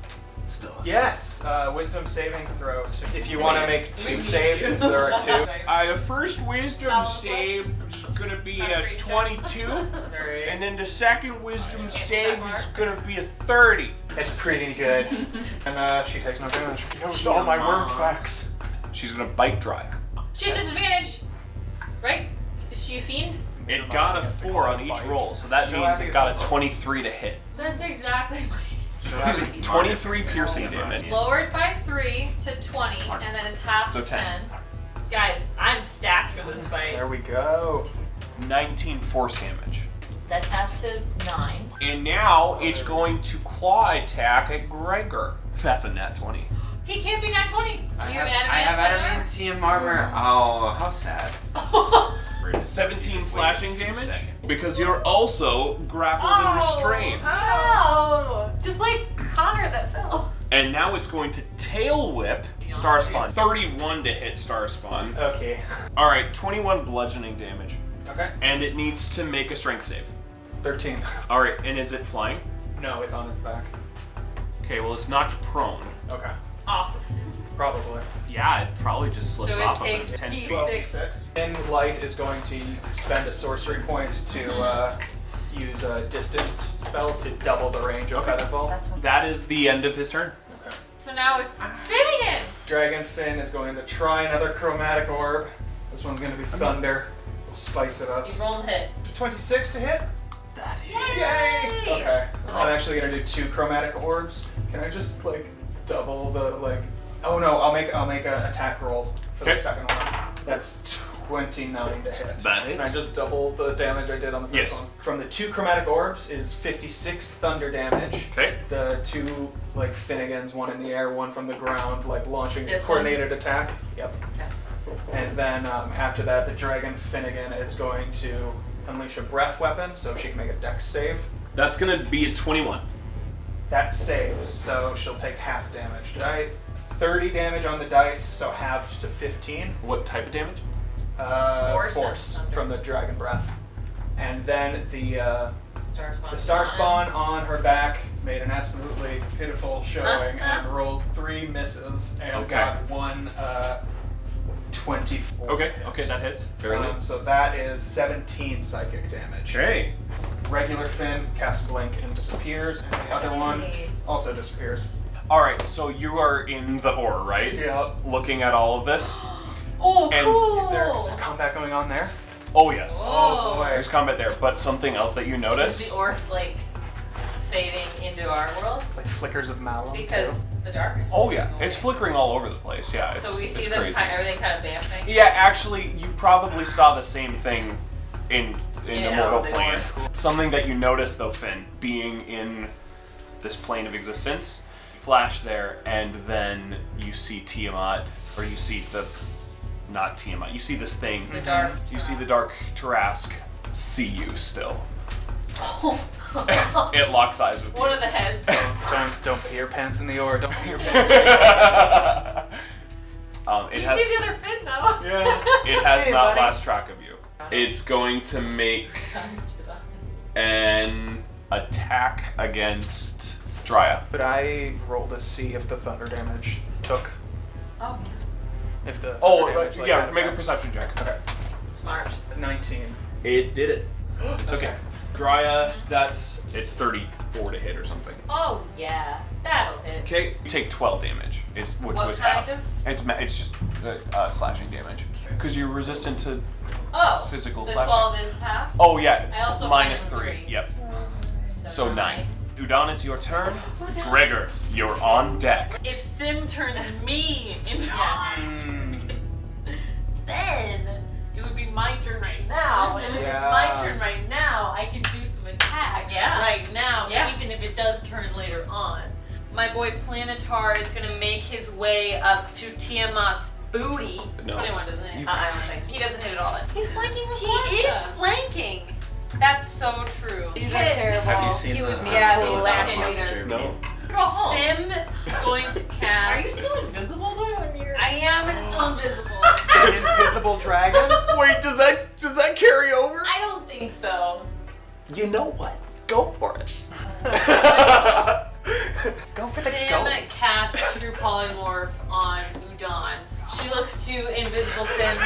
Still. Yes, wisdom saving throws. If you want to make We 2 need saves, you. since there are 2. The first wisdom Oh, save is going to be That's a great. 22. Alright. And then the second wisdom Can't save do that is far. going to be a 30. It's pretty good. And she takes no damage. Knows all my worm facts. She's going to bite dry. She's disadvantaged. Right? Is she a fiend? It got a 4 on each roll, so that Show means Abby it got the a 23 to hit. That's exactly my 23 piercing damage. Lowered by 3 to 20, and then it's half So to 10. 10. Guys, I'm stacked for this fight. There we go. 19 force damage. That's half to 9. And now it's going to claw attack at Gregor. That's a nat 20. He can't be nat 20. You I have have adamantium armor. Oh, how sad. 17 Wait slashing 2 damage. seconds. Because you're also grappled and restrained. Oh! Just like Connor that fell. And now it's going to tail whip Starspawn. 31 to hit Starspawn. Okay. Alright, 21 bludgeoning damage. Okay. And it needs to make a strength save. 13. Alright, and is it flying? No, it's on its back. Okay, well, it's knocked prone. Okay. Off of him. Probably. Yeah, it probably just slips So it off takes of it. 10 D6. feet. 6. And Light is going to spend a sorcery point to use a distant spell to double the range of Featherfall. That's what. That is the end of his turn. Okay. So now it's Finnegan. Dragon Finn is going to try another chromatic orb. This one's going to be thunder. We'll spice it up. He's rolling hit. 26 to hit. That hits. Yay! Okay. I'm actually going to do 2 chromatic orbs. Can I just like double the like? Oh no! I'll make an attack roll for the Okay. second one. That's 29 to hit. That Can I hits. just double the damage I did on the first Yes. one? From the 2 chromatic orbs is 56 thunder damage. Okay. The 2 like Finnegans, one in the air, one from the ground, like launching a This coordinated attack. Yep. Okay. And then after that, the Dragon Finnegan is going to unleash a breath weapon, so she can make a dex save. That's going to be a 21. That saves, so she'll take half damage. Did I 30 damage on the dice, so halved to 15. What type of damage? Force and from the dragon breath. And then the Starspawn. star spawn on her back made an absolutely pitiful showing and rolled 3 misses and Okay. got 1 24. Okay, hit. okay, that hits. Barely. So that is 17 psychic damage. Okay. Regular Finn casts blink and disappears, and the other one Yay. also disappears. Alright, so you are in the ore, right? Yeah. Looking at all of this. Oh, And cool. Is there combat going on there? Oh, yes. Oh boy. There's combat there, but something else that you Is notice. the orc like fading into our world Like flickers of malum because too. the darkness? is Oh, yeah. going away. It's flickering all over the place. Yeah, it's, So we see it's them crazy. everything kind of vamping. Yeah, actually, you probably saw the same thing in the Yeah, mortal they plane. were. Something that you notice, though, Finn, being in this plane of existence, flash there, and then you see Tiamat, or you see not Tiamat, you see this thing. The dark. You see the dark Tarask see you still. It locks eyes with One you. of the heads. Don't put your pants in the ore. Don't put your pants in the It You has, see the other fin though. Yeah. it has Hey, not buddy. lost track of you. It's going to make an attack against Drya. But I roll to see if the thunder damage took. Oh, If the Oh, thunder damage, like, yeah, had make a effect. perception check. Okay. smart. 19. It did it. It's okay. Drya, it's 34 to hit or something. Oh yeah, that'll hit. Okay, you take 12 damage. Which What was kind halved. of? It's just slashing damage because you're resistant to. Oh, Physical the slashing. 12 is half. Oh yeah, I also minus minus 3. three. Yep. So So 9. Udon, it's your turn. Gregor, you're on deck. If Sim turns me into then it would be my turn right now. And if Yeah. it's my turn right now, I can do some attacks right now, even if it does turn later on. My boy Planetar is gonna make his way up to Tiamat's booty. No. 21 doesn't hit. I don't think he doesn't hit at all. He's flanking with He is flanking. That's so true. These are terrible. Have you seen He was the yeah, full these last are year. No. Go home. Sim is going to cast. Are you still invisible though when you're I am still invisible. An invisible dragon? Wait, does that carry over? I don't think so. You know what? Go for it. Go for the Sim goat. casts True Polymorph on Udon. She looks to Invisible Sim,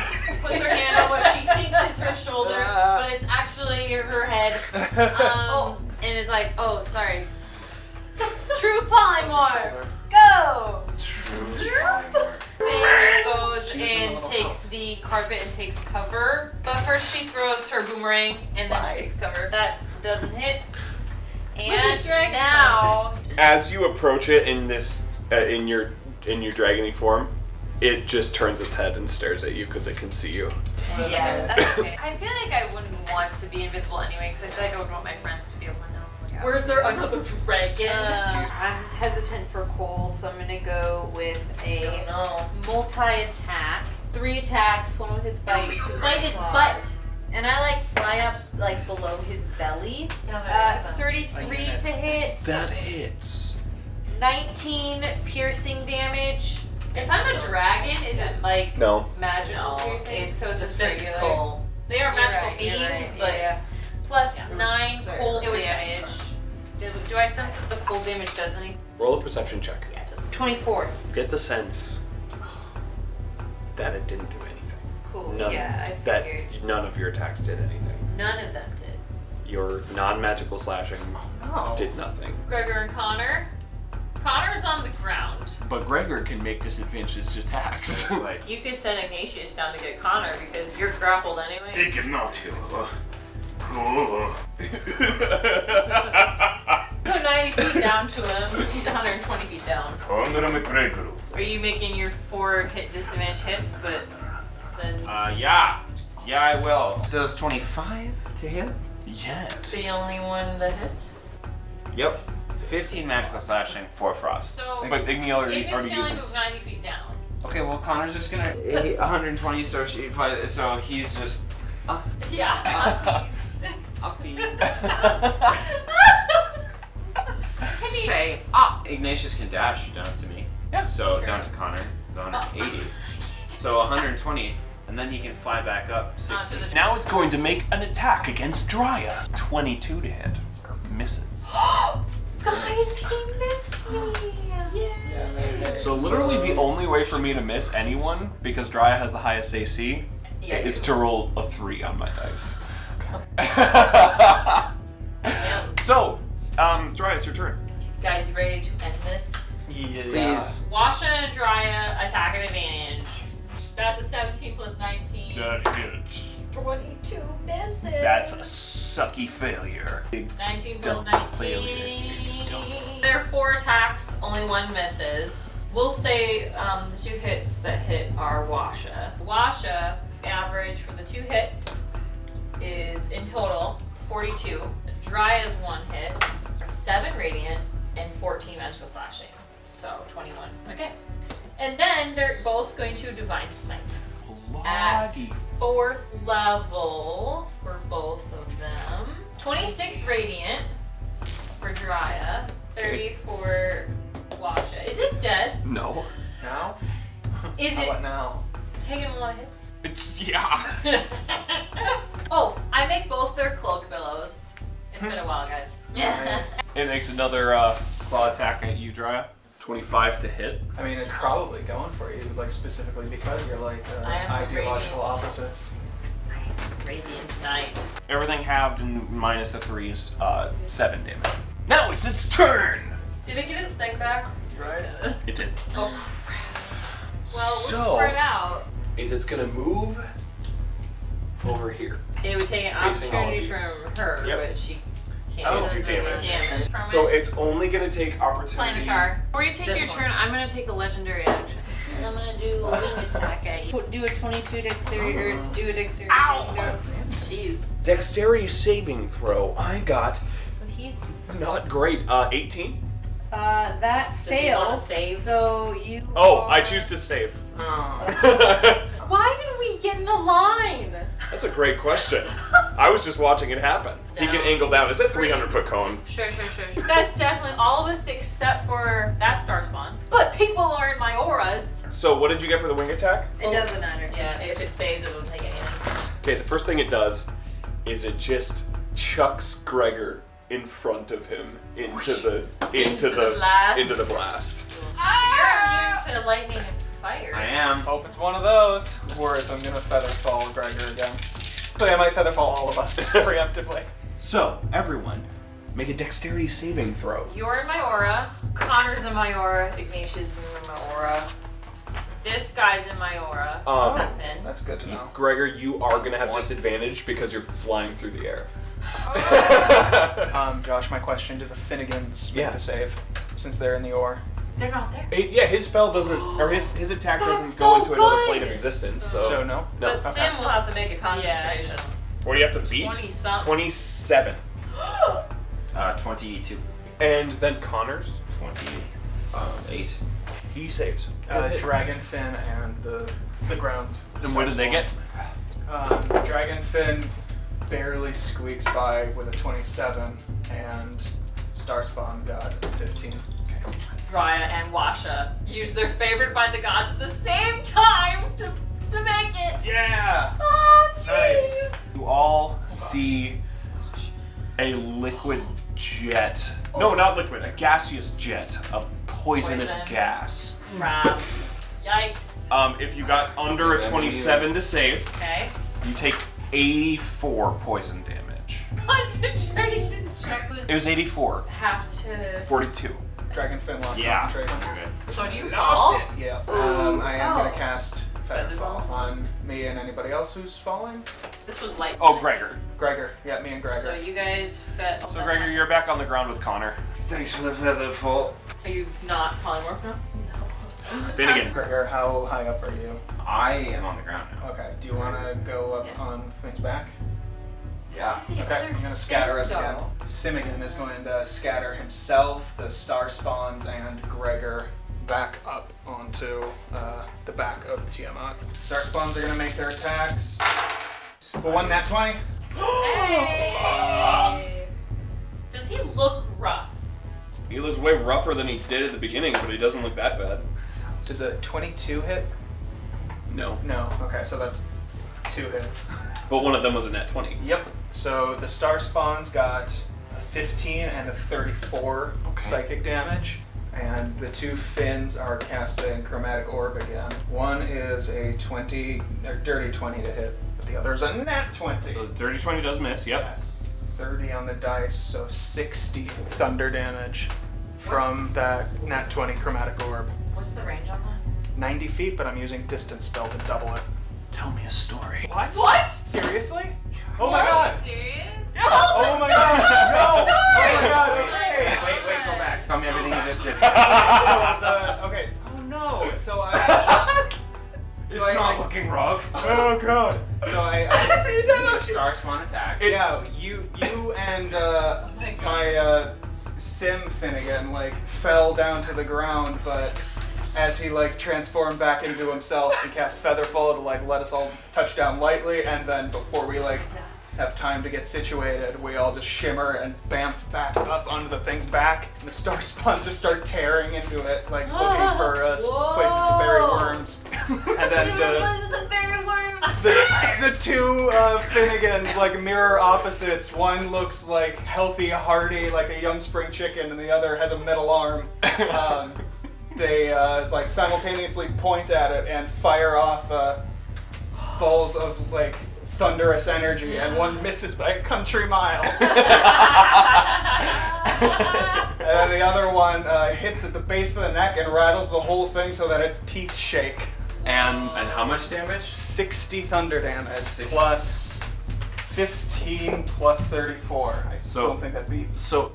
puts her hand on what she thinks is her shoulder, but it's actually her head, and is like, oh, sorry. True Polymorph, go! Sim goes and takes the carpet and takes cover, but first she throws her boomerang and then she takes cover. That doesn't hit. And now, As you approach it in this in your dragony form, it just turns its head and stares at you because it can see you. yeah, that's okay. I feel like I wouldn't want to be invisible anyway, because I feel like I would want my friends to be able to know. Where's there another dragon? I'm hesitant for cold, so I'm gonna go with a multi-attack. 3 attacks, one with its bite, 2 with Bite its his claw. butt. And I like fly up like below his belly. 33 to hit. That hits. 19 piercing damage. If I'm a dragon, is it like No. magical piercing? It's So it's just just physical. regular. They are You're magical right, you're beams, right, but yeah. plus Yeah. 9 Say cold it would damage. Do I sense that the cold damage does anything? Roll a perception check. Yeah, it does. 24. Get the sense that it didn't do anything. Cool. None, Yeah, I that figured. none of your attacks did anything. None of them did. Your non-magical slashing No. did nothing. Gregor and Connor. Connor's on the ground. But Gregor can make disadvantaged attacks. It's like, You could send Ignatius down to get Connor because you're grappled anyway. cannot heal. Go 90 feet down to him. He's 120 feet down. Are you making your 4 hit disadvantage hits, but then Yeah, I will. Does 25 to hit? Yet. the only one that hits? Yep. 15 magical slashing, 4 frost. So But Igni already Ignis can only used move it. 90 feet down. Okay, well Connor's just gonna 120, so so he's just Yeah. say Ignatius can dash down to me. Yeah, So sure. down to Connor, the 180. So 120, and then he can fly back up 60. Onto the- Now it's going to make an attack against Drya. 22 to hit. Misses. Guys, he missed me. So literally the only way for me to miss anyone, because Drya has the highest AC, Yeah, is to roll a 3 on my dice. So, Drya, it's your turn. Guys, you ready to end this? Yeah. Please. Washa and Drya attack at advantage. That's a 17 plus 19. That hits. 22 misses. That's a sucky failure. 19 plus Double 19. failure. There are 4 attacks, only 1 misses. We'll say the 2 hits that hit are Washa. Washa, average for the 2 hits is in total 42. Drya's 1 hit, 7 radiant, and 14 magical slashing. So 21. Okay. And then they're both going to Divine Smite. At Bloody 4th level for both of them. 26 radiant for Drya. 30 for Washa. Is it dead? No. Now? Is How it about now? taking a lot of hits? It's, yeah. Oh, I make both their cloak billows. It's been a while, guys. Nice. It makes another claw attack at you, Drya. 25 to hit. I mean, it's probably going for you, like specifically because you're like I am ideological radiant. opposites. Radiant tonight. Everything halved and minus the 3 is 7 damage. Now it's its turn! Did it get its thing back? Right? It did. Oh, crap. Well, we're So, spread out. is it's gonna move over here. It would take an Facing all of opportunity you. from her, Yep. but she can't. Oh, do do damage. From So it. it's only gonna take opportunity. Planetar. Before you take This your one. turn, I'm gonna take a legendary action. I'm gonna do a wing attack at you. Do a 22 dexterity, or do a dexterity Ow! saving throw. Jeez. Dexterity saving throw. I got So he's not great. 18. That Does he wanna fails. save? So you. Oh, are... I choose to save. Why did we get in a line? That's a great question. I was just watching it happen. He can No, angle down. It's a it's 300-foot cone. Sure. That's definitely all of us except for that star spawn. But people are in my auras. So what did you get for the wing attack? It doesn't matter. Yeah, if it saves, it doesn't take anything. Okay, the first thing it does is it just chucks Gregor in front of him into the blast. into the blast. You're immune to lightning and fire. I am. Hope it's one of those. Worth, I'm gonna feather fall Gregor again. So I might feather fall all of us preemptively. So everyone, make a dexterity saving throw. You're in my aura. Connor's in my aura. Ignatius is in my aura. This guy's in my aura. Nothing. That's good to know. Gregor, you are gonna have disadvantage because you're flying through the air. Josh, my question: do the Finnegans make Yeah. the save since they're in the ore? They're not there. Yeah, his spell doesn't, or his attack doesn't That's go so into another good. plane of existence. So, So no. no. But Sim will have to make a concentration. What do you have to beat? 20-something. 27. 22. And then Connor's 8. he saves. Dragon Fin and the ground. And what did they get? Dragon Fin barely squeaks by with a 27, and Starspawn got a 15. Okay. Raya and Washa use their favorite by the gods at the same time to make it. Yeah. Oh, jeez. Nice. You all see a liquid jet. No, not liquid. A gaseous jet of poisonous Poison. gas. Crap. Yikes. If you got under a 27 to save, Okay. you take 84 poison damage. Concentration check was It was 84. have to. 42. Dragonfin lost Yeah. concentration. So do you Lost fall? it. Yeah. I am gonna cast Featherfall. Featherfall on me and anybody else who's falling. This was light. Oh, Gregor. Gregor. Yeah, me and Gregor. So you guys fit. So, Gregor, you're back on the ground with Connor. Thanks for the feather fall. Are you not polymorph now? Finnegan. Gregor, how high up are you? I am on the ground now. Okay. Do you want to go up on things back? Yeah. Okay, I'm gonna scatter us again. Simigan is going to scatter himself, the star spawns, and Gregor back up onto the back of Tiamat. Star spawns are gonna make their attacks. But one nat 20. Hey. Does he look rough? He looks way rougher than he did at the beginning, but he doesn't look that bad. Does a 22 hit? No. No. Okay, so that's 2 hits. But one of them was a net 20. Yep. So the star spawns got a 15 and a 34 psychic damage. And the 2 fins are casting Chromatic Orb again. One is a 20, or dirty 20 to hit, but the other is a nat 20. So the dirty 20 does miss, yep. Yes. 30 on the dice, so 60 thunder damage from that nat 20 Chromatic Orb. What's the range on that? 90 feet, but I'm using distance spell to double it. Tell me a story. What? What? Seriously? Oh my god! Serious? Oh my god! No! Oh my god! Okay! Wait, go back. Tell me everything you just did. Okay. Oh no! So I. It's not looking rough. Oh god! So I Star spawn attack. yeah, you and my Sim Finnegan like fell down to the ground, but as he like transformed back into himself, he cast Featherfall to like let us all touch down lightly, and then before we like have time to get situated, we all just shimmer and bamf back up onto the thing's back, and the star spawns just start tearing into it, like looking for places to bury worms. And then the 2 Finnegans, like mirror opposites. One looks like healthy, hardy, like a young spring chicken, and the other has a metal arm. They like simultaneously point at it and fire off balls of like thunderous energy, and one misses by a country mile. And then the other one hits at the base of the neck and rattles the whole thing so that its teeth shake. And how much damage? 60 thunder damage 60. plus 15 plus 34. I don't think that beats So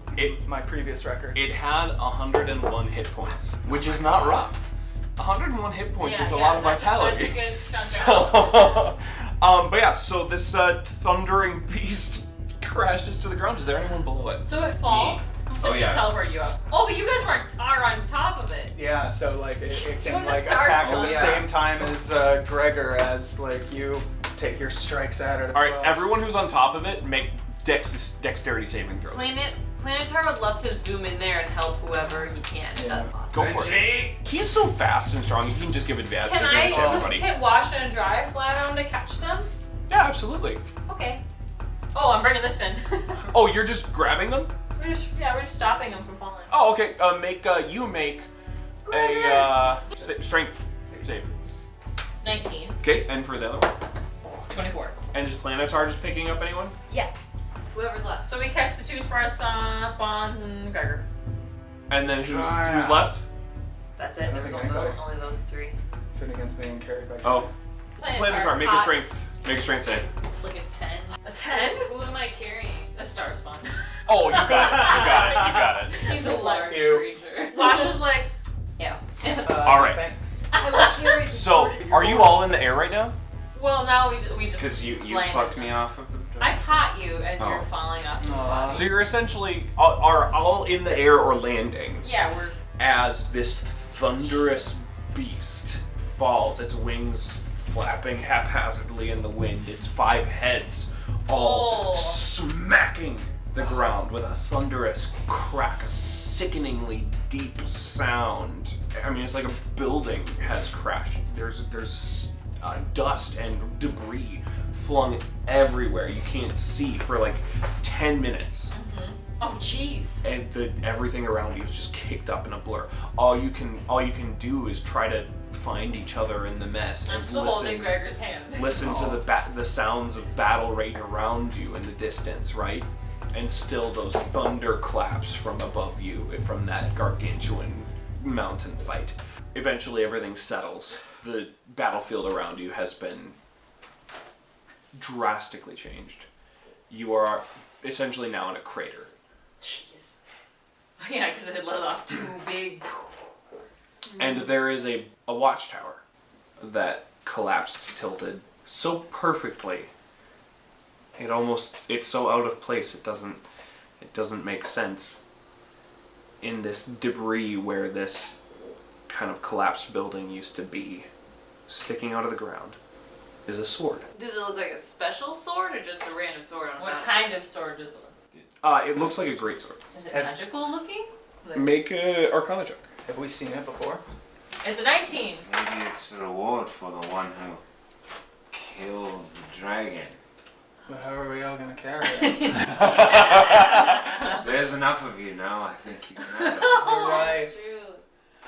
my previous record. it had 101 hit points, which is not rough. 101 hit points is a lot of vitality. That's a good chunk. So, but yeah, so this thundering beast crashes to the ground. Is there anyone below it? So it falls. So Oh, we yeah. teleport you up. Oh, but you guys are on top of it. Yeah, so like it can You're the like star attack at spawn. the same time as Gregor, as like you take your strikes at it as All right, well. everyone who's on top of it, make dexterity saving throws. Planetar would love to zoom in there and help whoever he can, if that's possible. Go for it. He's so fast and strong, he can just give advantage Can to everybody. Can Washa and Dry fly down to catch them? Yeah, absolutely. Okay. Oh, I'm bringing this fin. Oh, you're just grabbing them? we're just stopping them from falling. Oh, okay. Make a strength save. 19. Okay, and for the other one? 24. And is Planetar just picking up anyone? Yeah. Whoever's left. So we catch the 2 spawns and Gregor. And then who's left? That's it. There was only those 3. Finnegan's being carried by. Oh, Planetar, make a strength save. Look at 10. A 10? Who am I carrying? A star spawn. Oh, you got it. You got it. He's a large Ew. creature. Wash is like, yeah. All right. Thanks. I will carry the So, are you all in the air right now? Well, now we just Because you landed. plucked me off of the. I caught you as you were Oh. falling off the bottom. So you're essentially are all in the air or landing Yeah, we're as this thunderous beast falls, its wings flapping haphazardly in the wind, its 5 heads all Oh. smacking the ground with a thunderous crack, a sickeningly deep sound. I mean, it's like a building has crashed. There's dust and debris flung everywhere. You can't see for like 10 minutes. Oh, jeez. And everything around you is just kicked up in a blur. All you can do is try to find each other in the mess I'm and still holding Gregor's hand. listen to the sounds of battle raging around you in the distance, right? And still those thunder claps from above you from that gargantuan mountain fight. Eventually everything settles. The battlefield around you has been drastically changed. You are essentially now in a crater. Jeez. Yeah, because it had let off 2 big... And there is a watchtower that collapsed, tilted so perfectly. It's so out of place it doesn't make sense. In this debris where this kind of collapsed building used to be, sticking out of the ground, is a sword. Does it look like a special sword or just a random sword on What top? kind of sword does it look? It looks like a great sword. Is it magical looking? Like, Make a Arcana check. Have we seen it before? it's a 19. Maybe it's a reward for the one who killed the dragon. Well, how are we all gonna carry it? There's enough of you now, I think you can have it. You're right. That's true.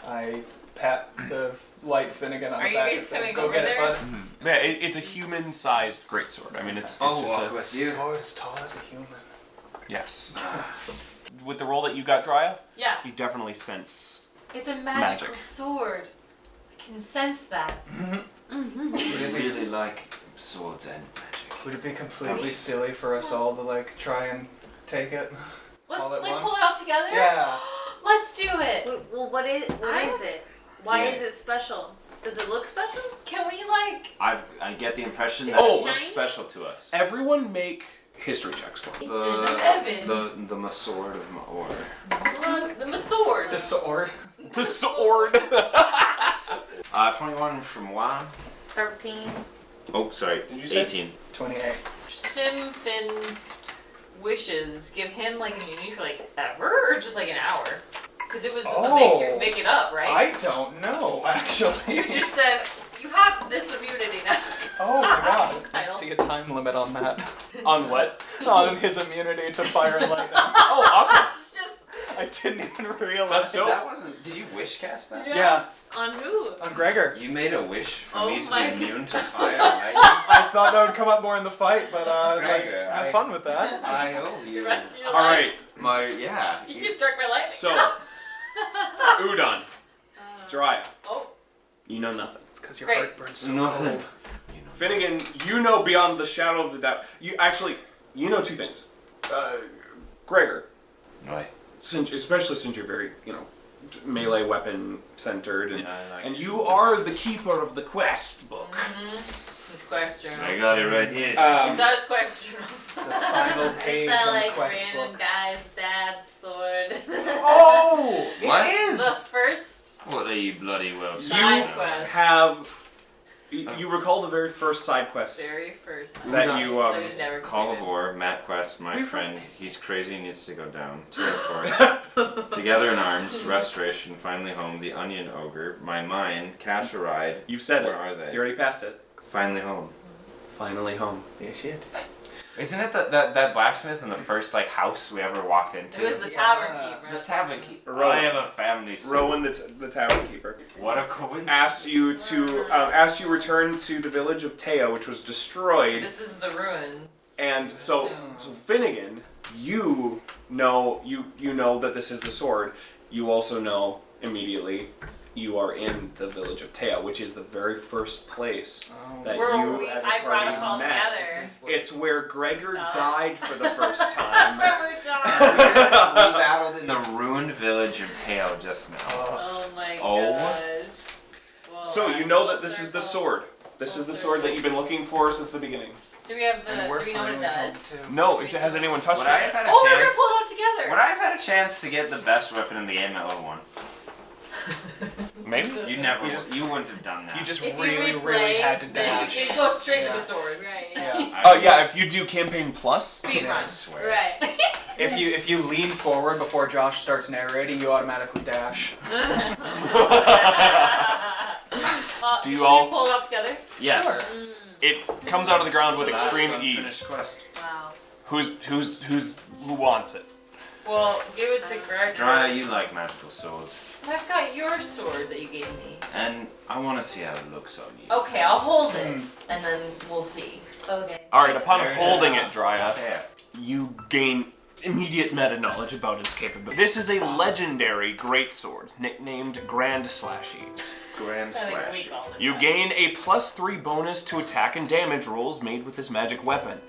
I pat the light Finnegan on Are the you back guys and say, coming "Go over get there?" it, bud." Yeah, it's a human-sized greatsword. I mean, it's I'll just walk with you. Sword as tall as a human. Yes. With the roll that you got, Drya, Yeah. you definitely sense. It's a magical Magic. sword. I can sense that. I really like swords and magic. Would it be completely silly for us all to like try and take it? Let's All at pull once? it all together. Yeah. Let's do it. Wait, well, what is it? Why is it special? Does it look special? Can we like? I get the impression that Oh. it looks Shiny? special to us. Everyone make history checks for me. It's in Evan. The sword of Maor. Look, the sword. The sword. The sword! 21 from Juan. 13. Oh, sorry. Did you say? 18. 28. Sim Finn's wishes give him like immunity for like ever or just like an hour? Because it was just a make it up, right? I don't know, actually. You just said you have this immunity now. Oh my god. I Title. see a time limit on that. On what? On his immunity to fire and lightning. Oh, awesome! It's just I didn't even realize. That's dope. That wasn't. Did you wish cast that? Yeah, on who? on Gregor. You made a wish for Oh me to my be immune to fire and lightning. I thought that would come up more in the fight, but Gregor, have fun with that. I owe The you. rest of your All life. right, Yeah. You can strike my lightning. so Udon, Drya, Oh, you know nothing. It's because your Great. heart burns so Nothing. cold. Finnegan, you know beyond the shadow of the doubt. You know 2 things. Gregor, Right. especially since you're very, melee weapon centered, and, Yeah, I like and you swords. are the keeper of the quest book. his quest journal. I got it right here. It's not his quest journal. The final page Is that on the like quest random book. guy's dad's sword? Oh, What? it The is. first What are you bloody well? Side You quest. have. You recall the very first side quest very first. that you I would never Call of completed. War, Map Quest, my friend, he's crazy, needs to go down. Teleport. Together in arms, restoration, finally home, the onion ogre, my mind, catch a ride. You've said Where it. are they? You already passed it. Finally home. Finally home. Yeah, shit. Isn't it that blacksmith in the first house we ever walked into? It was the tavern Yeah. keeper. The tavern keeper. Rowan. I have a family. soon. Rowan, the tavern keeper, What a coincidence. asked you return to the village of Teo, which was destroyed. This is the ruins. And so Finnegan, you know that this is the sword. You also know immediately you are in the village of Teo, which is the very first place that Where you as a I brought party us all met. together. It's where Gregor Stop. died for the first time. Forever done. We battled in the ruined village of Teo just now. Oh my Oh. gosh. Whoa, So you I'm know full that this is the circle. sword. This is the sword that you've been looking for since the beginning. Do we have And the? we're Do we know what it finally does? home, too. No, has anyone touched Would it? I have had a Oh, we're gonna chance? pull it all together. Would I have had a chance to get the best weapon in the game at level 1? Maybe. You never. You wouldn't have done that. You just If you really, replay, really had to then dash. you go straight Yeah. for the sword, right? Yeah. Oh yeah, if you do campaign plus. Speed I run. swear. Right. If you lean forward before Josh starts narrating, you automatically dash. Do you should all- we pull it all together? Yes. It comes out of the ground with Last extreme unfinished ease. quest. Wow. Who wants it? Well, give it to Greg. Dry, you like magical swords. I've got your sword that you gave me. And I want to see how it looks on you. Okay, I'll hold it, and then we'll see. Okay. Alright, upon There it holding is. it, Drya, Yeah. you gain immediate meta knowledge about its capability. This is a legendary greatsword, nicknamed Grand Slashy. Grand I think we slash. called it You that. gain a +3 bonus to attack and damage rolls made with this magic weapon.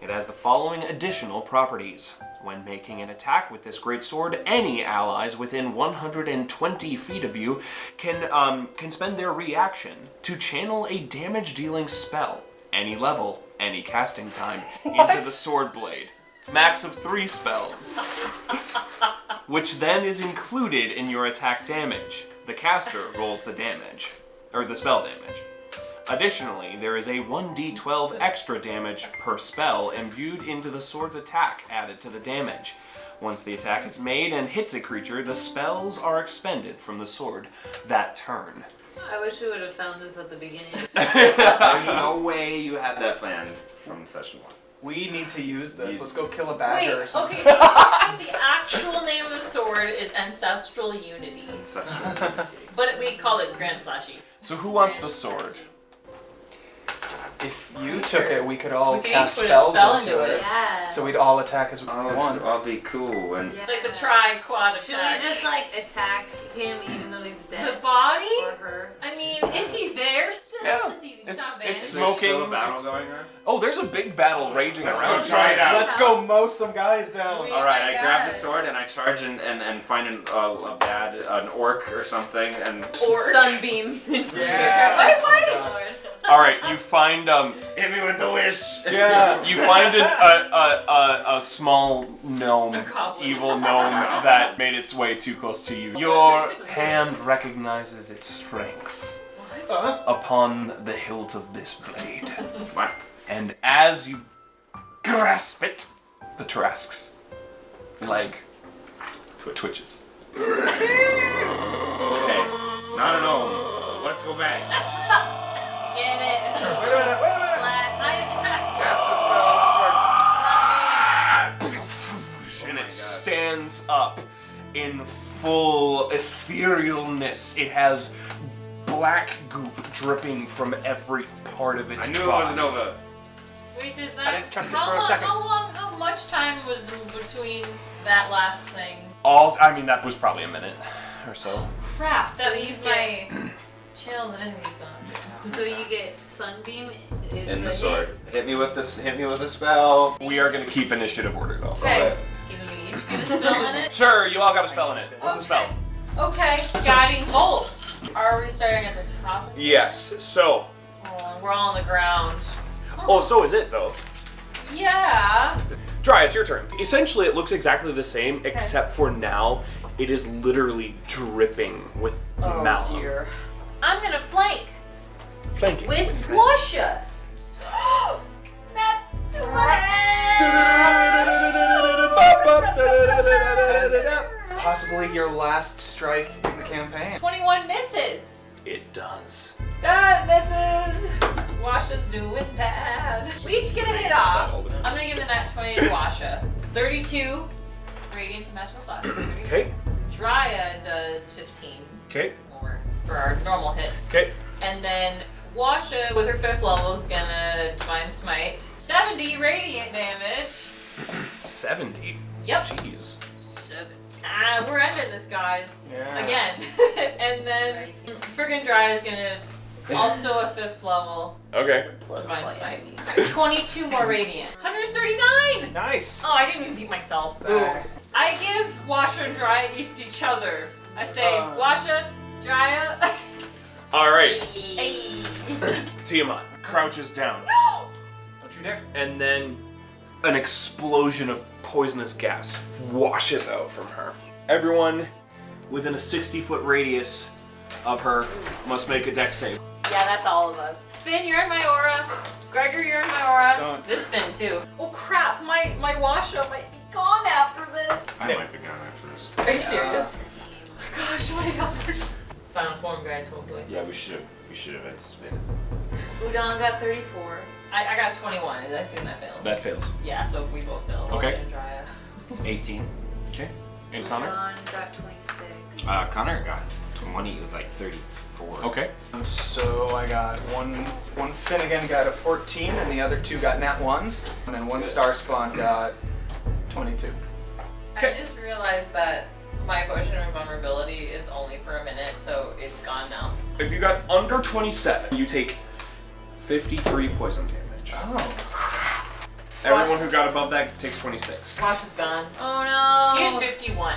It has the following additional properties. When making an attack with this greatsword, any allies within 120 feet of you can spend their reaction to channel a damage-dealing spell, any level, any casting time, into the sword blade. Max of 3 spells, which then is included in your attack damage. The caster rolls the damage, or the spell damage. Additionally, there is a 1d12 extra damage per spell imbued into the sword's attack added to the damage. Once the attack is made and hits a creature, the spells are expended from the sword that turn. I wish we would have found this at the beginning. There's no way you had that planned from session 1. We need to use this. Let's go kill a badger or Wait, something. okay, so the actual name of the sword is Ancestral Unity, but we call it Grand Slashy. So who wants the sword? If you took it, we could all We could cast each put a spells spell into into it. it. Yeah. So we'd all attack as one. Oh, so I'll be cool and It's like the tri-quad Should attack. we just like attack him even though he's The dead? body? Or her? I mean, is he there still? Yeah. Is he It's- not it's vanished? smoking. Still a battle it's- going on? Oh, there's a big battle raging Let's around. go try it out. Let's go mow some guys down. We- Alright, I grab God. the sword and I charge and find an orc or something and Sunbeam. Yeah. Why? All right, you find hit me with the wish. Yeah. you find a small gnome, A goblin. evil gnome that made its way too close to you. Your hand recognizes its strength upon the hilt of this blade, What? and as you grasp it, the Tarrasque's leg twitches. Okay. Not a gnome. Let's go back. Get it. Wait a minute. Flash. I attack. Cast a spell. And it stands up in full etherealness. It has black goop dripping from every part of its I knew it body. wasn't Nova. Wait, there's that. I didn't trust it how for a long, second. How much time was between that last thing? I mean, that was probably a minute or so. Crap. So That you means get- my channel and enemy's gone. So you get Sunbeam is In the hit. sword. Hit me with this. Hit me with a spell. We are going to keep initiative order, though. Okay. Okay. Do you each get a spell in it? Sure, you all got a spell in it. What's the spell? Okay. Guiding bolt. Are we starting at the top? Yes, so... Oh, we're all on the ground. Oh, so is it, though. Yeah. Dry, it's your turn. Essentially, it looks exactly the same, except for now, it is literally dripping with mallow. Dear. I'm gonna flank Flanking. with Washa. That Possibly your last strike in the campaign. 21 misses. It does. That misses. Washa's doing bad. We each get a hit off. I'm gonna give the net 20 to Washa. 32 radiant to magical slash. 32. Okay, Drya does 15 okay, more for our normal hits. okay. And then Washa, with her 5th level, is gonna Divine Smite. 70 radiant damage. 70? Yep. Jeez. We're ending this, guys. Yeah. Again. And then friggin' Dry is gonna also a 5th level Okay. Divine Smite. 22 more radiant. 139! Nice. Oh, I didn't even beat myself. Ah. I give Washa and Drya each other. I say, Washa, Drya. Alright, Hey. Tiamat crouches down, Don't you dare. and then an explosion of poisonous gas washes out from her. Everyone within a 60-foot radius of her must make a dex save. Yeah, that's all of us. Finn, you're in my aura. Gregor, you're in my aura. Don't. This Finn too. Oh crap, my Washa might be gone after you serious? Oh my gosh. Final form, guys, hopefully. Yeah, we should have anticipated. Udon got 34. I got 21. I assume that fails. That fails. Yeah, so we both fail. Okay. Ocean, Dryad. 18. Okay. And Connor? Udon got 26. Connor got 20 with like 34. Okay. So I got one Finnegan got a 14, and the other 2 got nat 1s, and then one Star Spawn got 22. I just realized that my potion of invulnerability is only for a minute, so it's gone now. If you got under 27, you take 53 poison damage. Oh. Everyone who got above that takes 26. Wash is gone. Oh no. She had 51.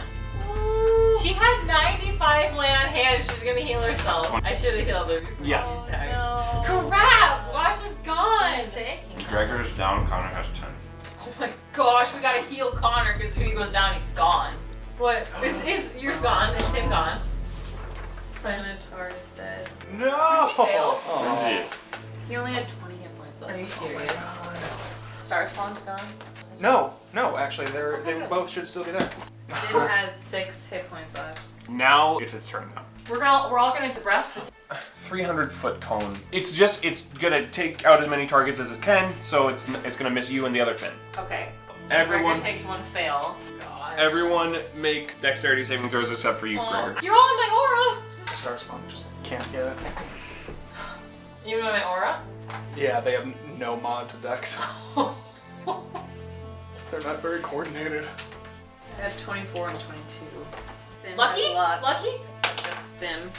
She had 95 lay on hand. She was gonna heal herself. I should have healed her. Yeah. Oh, no. Crap! Wash is gone. Sick. Gregor's down, Connor has 10. Oh my gosh, we gotta heal Connor because if he goes down, he's gone. What? Is yours gone? Is Tim gone? Plantar is dead. No! He failed. Oh. He only had 20 hit points left. Are you serious? Star Spawn's gone? No, actually, they both should still be there. Sim has 6 hit points left. Now it's its turn now. We're all gonna take breath. 300-foot cone. It's gonna take out as many targets as it can, so it's gonna miss you and the other Finn. Okay. So Everyone- Gregor takes one fail. Gosh. Everyone make dexterity saving throws except for you, Gregor. You're all in my aura! Star Spawn just can't get it. You know my aura? Yeah, they have no mod to Dex. They're not very coordinated. I had 24 and 22. Sim Lucky? has luck. Lucky? Just Sim.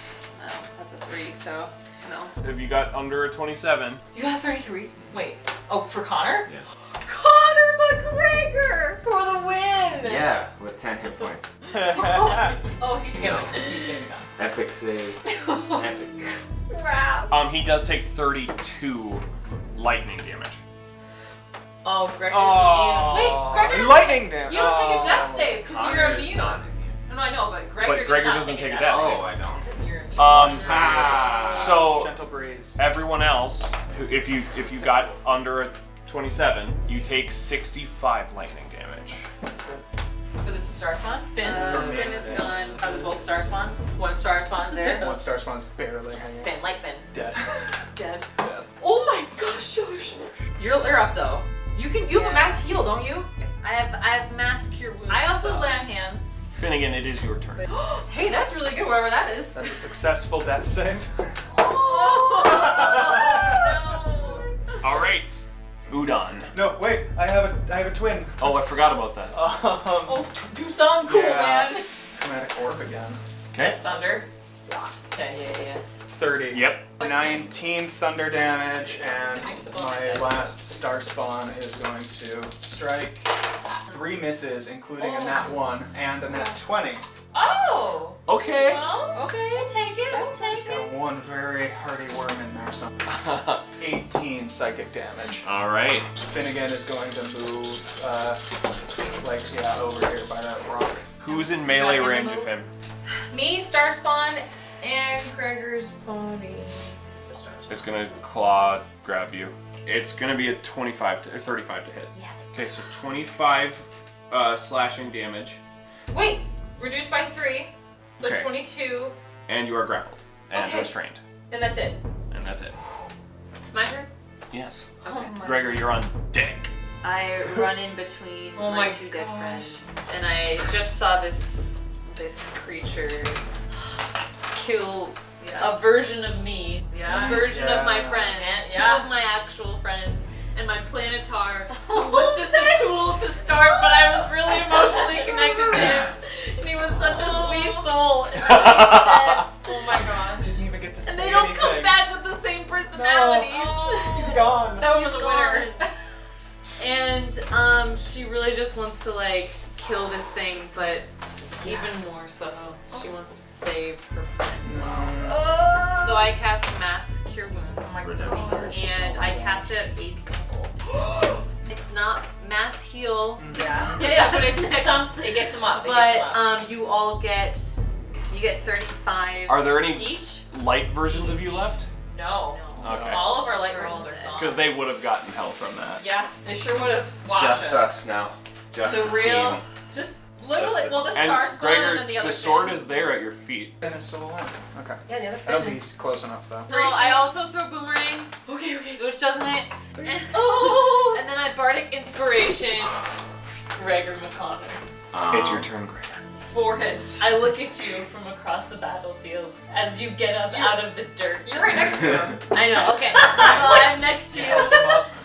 No, that's a 3, so no. If you got under a 27, You got 33. Wait. Oh, for Connor? Yeah. Connor McGregor for the win! Yeah, with 10 hit points. Oh, he's gonna go. Epic save. Epic. Crap. he does take 32 lightning damage. Oh, Gregor's Oh. immune. Wait, Gregor doesn't Lightning take, damage. You don't take a death Oh. save because you're Connor's immune. not immune. No, I know, but Gregor, But Gregor does not doesn't take a death death save. Oh, I don't. Because you're immune. So Gentle breeze. everyone else, if you got under a 27, you take 65 lightning damage. That's it. For the star spawn? Finn? Sim is gone. Are they both star spawn? One star spawn's there. One Star Spawn's barely hanging. Finn, like Finn. Dead. Dead. Dead. Oh my gosh, Josh. You're up though. You have a mass heal, don't you? I have mass cure wounds. I also so. lay on hands. Finnegan, it is your turn. Hey, that's really good, whatever that is. That's a successful death save. Oh, no. All right, Udon. No, wait. I have a twin. Oh, I forgot about that. Oh, do something cool, Yeah. man. Chromatic orb again. Okay. Thunder. Okay, yeah. 30. Yep. 19 thunder damage, and Fixable my dice. last Star Spawn is going to strike 3 misses, including a nat 1 and a nat 20. Oh! Okay. Well, okay, we'll take it. We'll Just take got it. one very hardy worm in there. So 18 psychic damage. All right. Finnegan is going to move, over here by that rock. Who's in melee Got him to range move. of him? Me, Star Spawn, and Gregor's body. It's gonna claw grab you. It's gonna be a 25 or 35 to hit. Yeah. Okay, so 25 slashing damage, Wait, reduced by 3, so Okay. 22, and you are grappled and Okay. restrained, and that's it. and that's it. My turn? Yes. Oh my Gregor, you're on deck. I run in between Oh my my 2 dead gosh. friends, and I just saw this creature kill a version of me, Yeah. a version of my Yeah. friends, And- 2 yeah. of my actual friends, and my Planetar, who was just a tool to start, but I was really emotionally connected to him, and he was such a sweet soul, and then he's dead. Oh my god. Didn't even get to And say they don't anything. come back with the same personalities. He's gone. That was He's a winner. gone. And she really just wants to kill this thing, but even more so, she wants to save her friends. So I cast Mass Cure Wounds, and I cast it at 8 people. It's not Mass Heal, Yeah, but it's something. It gets them up. but you all get 35 Are there any each. light versions of you left? No. Okay. All of our light versions are gone. Because they would have gotten health from that. Yeah, they sure would have. It's just us now. Just The the real, team. just Literally, well, the And star spawn Gregor, and then the other sword fin. is there at your feet. And it's still alive. Okay. Yeah, the other I don't fin. think he's close enough though. No, I also throw boomerang. Okay, okay. Which doesn't it? And, Oh! and then I bardic inspiration. Gregor McConnor. It's your turn, Gregor. 4 hits. I look at you from across the battlefield as you get up out of the dirt. You're right next to him. I know. Okay. So I'm next to you,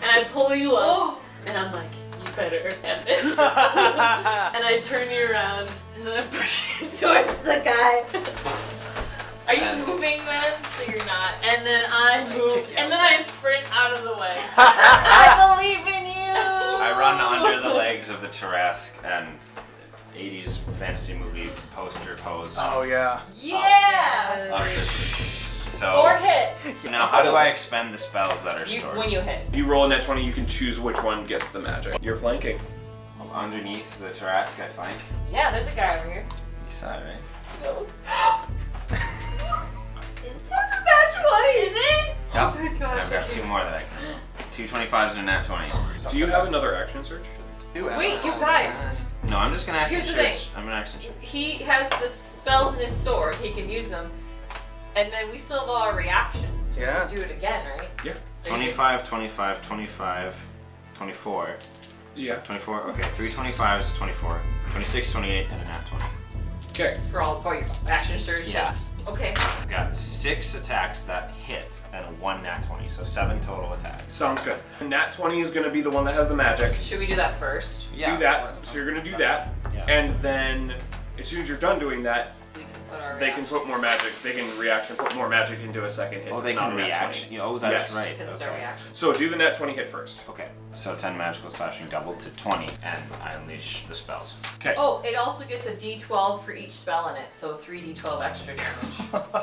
and I pull you up, and I'm like, "You better have this." And I turn you around, and I push you towards the guy. Are you moving then? So you're not. And then I move, and then I sprint out of the way. I believe in you. I run under the legs of the Tarrasque and 80s fantasy movie poster pose. Oh yeah. Yeah! Of this. So 4 hits. now, how do I expend the spells that are stored? When you hit. If you roll a net 20, you can choose which one gets the magic. You're flanking. Underneath the Tarrasque, I find. Yeah, there's a guy over here. East side, right? No. Is it? Yep. And I've got 2 more that I can. 2 25s and a nat 20. Do you have another action search? Wait, you guys. No, I'm just gonna action Here's the search. I'm gonna action search. He has the spells in his sword. He can use them. And then we still have all our reactions. So Yeah. we can do it again, right? Yeah. 25, 25, 25, 24. Yeah. 24, okay. 3 25s, 24. 26, 28, and a nat 20. Okay. For your action surge. Yeah. Okay. I've got 6 attacks that hit and a 1 nat 20, so 7 total attacks. Sounds good. Nat 20 is going to be the one that has the magic. Should we do that first? Do that. So you're going to do that. Yeah. And then, as soon as you're done doing that, We can put our they can put more magic. They can put more magic into a second hit. Oh, they It's not can a nat reaction. 20. Oh, that's Yes. right. Because it's our Okay. reaction. So do the nat 20 hit first. Okay, so 10 magical slashing doubled to 20, and I unleash the spells. Okay. Oh, it also gets a d12 for each spell in it, so 3d12 extra damage.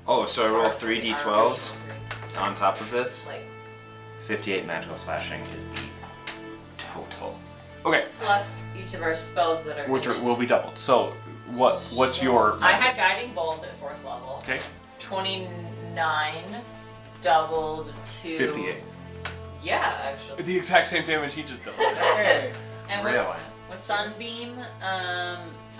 Oh, so I roll Our- 3 our d12s original on top of this. three. Like, 58 magical slashing is the total. Okay. plus each of our spells that are Which in it. will be doubled. So what's your I had Guiding Bolt at 4th level. Okay. 29 doubled to 58. Yeah, actually. The exact same damage he just doubled. Hey. And Really? what's Sunbeam?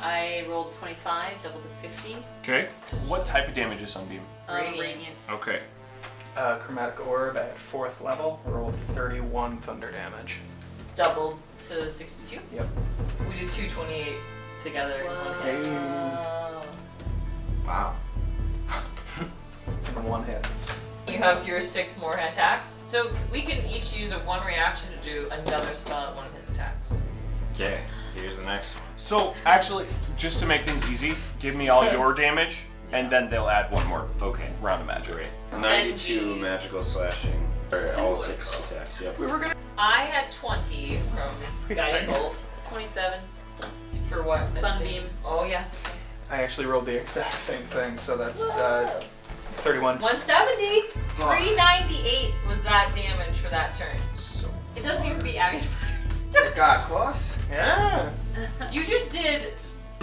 I rolled 25, doubled to 50. Okay. What type of damage is Sunbeam? Radiant. Okay. Chromatic Orb at 4th level. Rolled 31 thunder damage. doubled to 62. Yep. We did 228 together in one hit. Whoa. Wow. In 1 hit. You have your 6 more attacks. So we can each use a 1 reaction to do another spell at one of his attacks. Okay, here's the next one. So actually, just to make things easy, give me all your damage, and then they'll add 1 more Okay. round of magic. Great. 92 NG. magical slashing. For all 6 attacks, yep. I had 20 from Guiding Bolt. 27 for what? Sunbeam. Oh yeah. I actually rolled the exact same thing, so that's 31. 170. 398 was that damage for that turn. So It doesn't even be added first. it got close. Yeah. You just did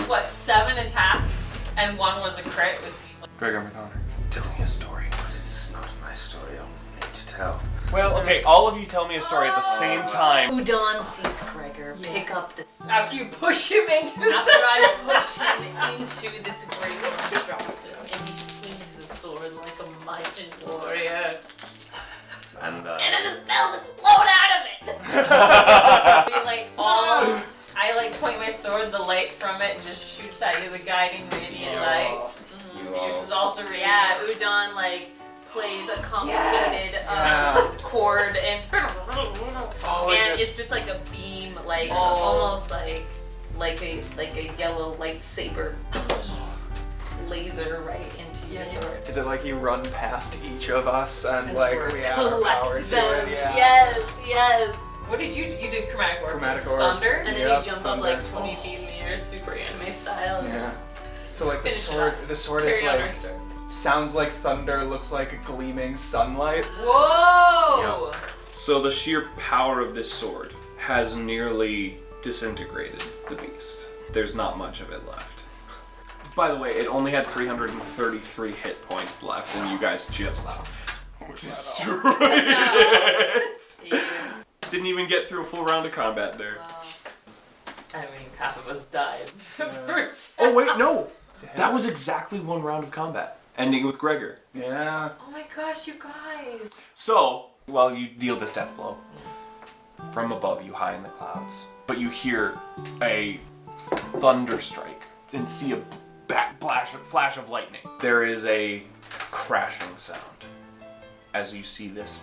what 7 attacks and 1 was a crit with. Gregor McConnor, tell me a story. It's not my story, I'll need to tell. Well, okay, all of you tell me a story at the same time. Udon sees Gregor pick up this. After you push him into After I push him into this great monstrosity, and he swings his sword like a mighty warrior. And And then the spells explode out of it! We like all. I like point my sword, the light from it just shoots at you, the guiding radiant light. Yours is also radiant. Yeah, Udon like plays a complicated Yes. chord and is it- it's just like a beam, like Oh. almost like a yellow lightsaber laser right into your sword. Is it like you run past each of us and As like we're we add our power Collect to them. it? Yeah. Yes. What did you did? Chromatic Orb. Chromatic It was Orb. Thunder. And then Yep, you jump thunder. up like 20 feet in the air, super anime style. and Yeah. just So like the Finish it sword, off. the sword is carry on our like story. sounds like thunder, looks like gleaming sunlight. Whoa! So the sheer power of this sword has nearly disintegrated the beast. There's not much of it left. By the way, it only had 333 hit points left, and you guys just destroyed it. Jeez. Didn't even get through a full round of combat there. I haven't even half of us died. First. Oh wait, no! That was exactly one round of combat, ending with Gregor. Yeah. Oh my gosh, you guys. So, while you deal this death blow, from above you, high in the clouds, but you hear a thunder strike and see a flash of lightning. There is a crashing sound as you see this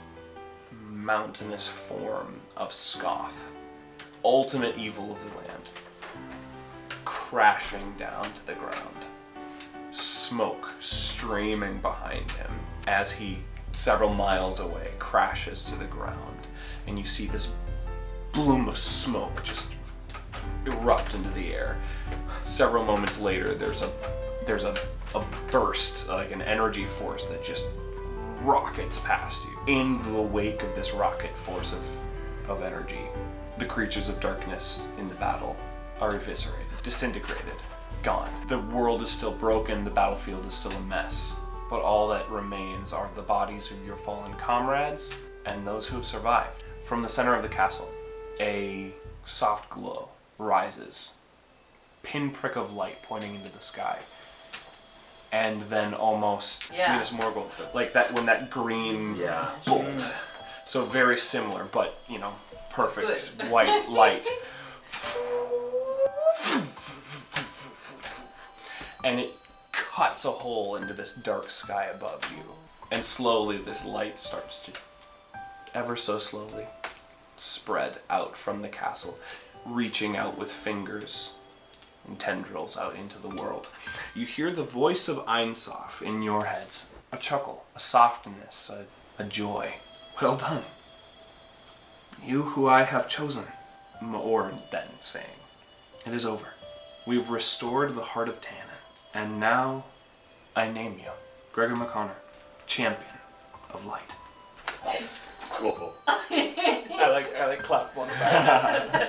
mountainous form of Skoth, ultimate evil of the land, crashing down to the ground. Smoke streaming behind him as he, several miles away, crashes to the ground, and you see this bloom of smoke just erupt into the air. Several moments later, there's a burst, like an energy force that just rockets past you. In the wake of this rocket force of energy, the creatures of darkness in the battle are eviscerated, disintegrated, gone. The world is still broken, the battlefield is still a mess, but all that remains are the bodies of your fallen comrades and those who have survived. From the center of the castle, a soft glow rises, pinprick of light pointing into the sky, and then almost Minas Morgul, like that when that green bolt. So very similar, but perfect white light. And it cuts a hole into this dark sky above you. And slowly this light starts to, ever so slowly, spread out from the castle, reaching out with fingers and tendrils out into the world. You hear the voice of Einsof in your heads. A chuckle, a softness, a joy. Well done. You who I have chosen. Maor then saying, it is over. We've restored the heart of Tannin. And now, I name you, Gregor McConnor, champion of light. Whoa. I like clap on the back.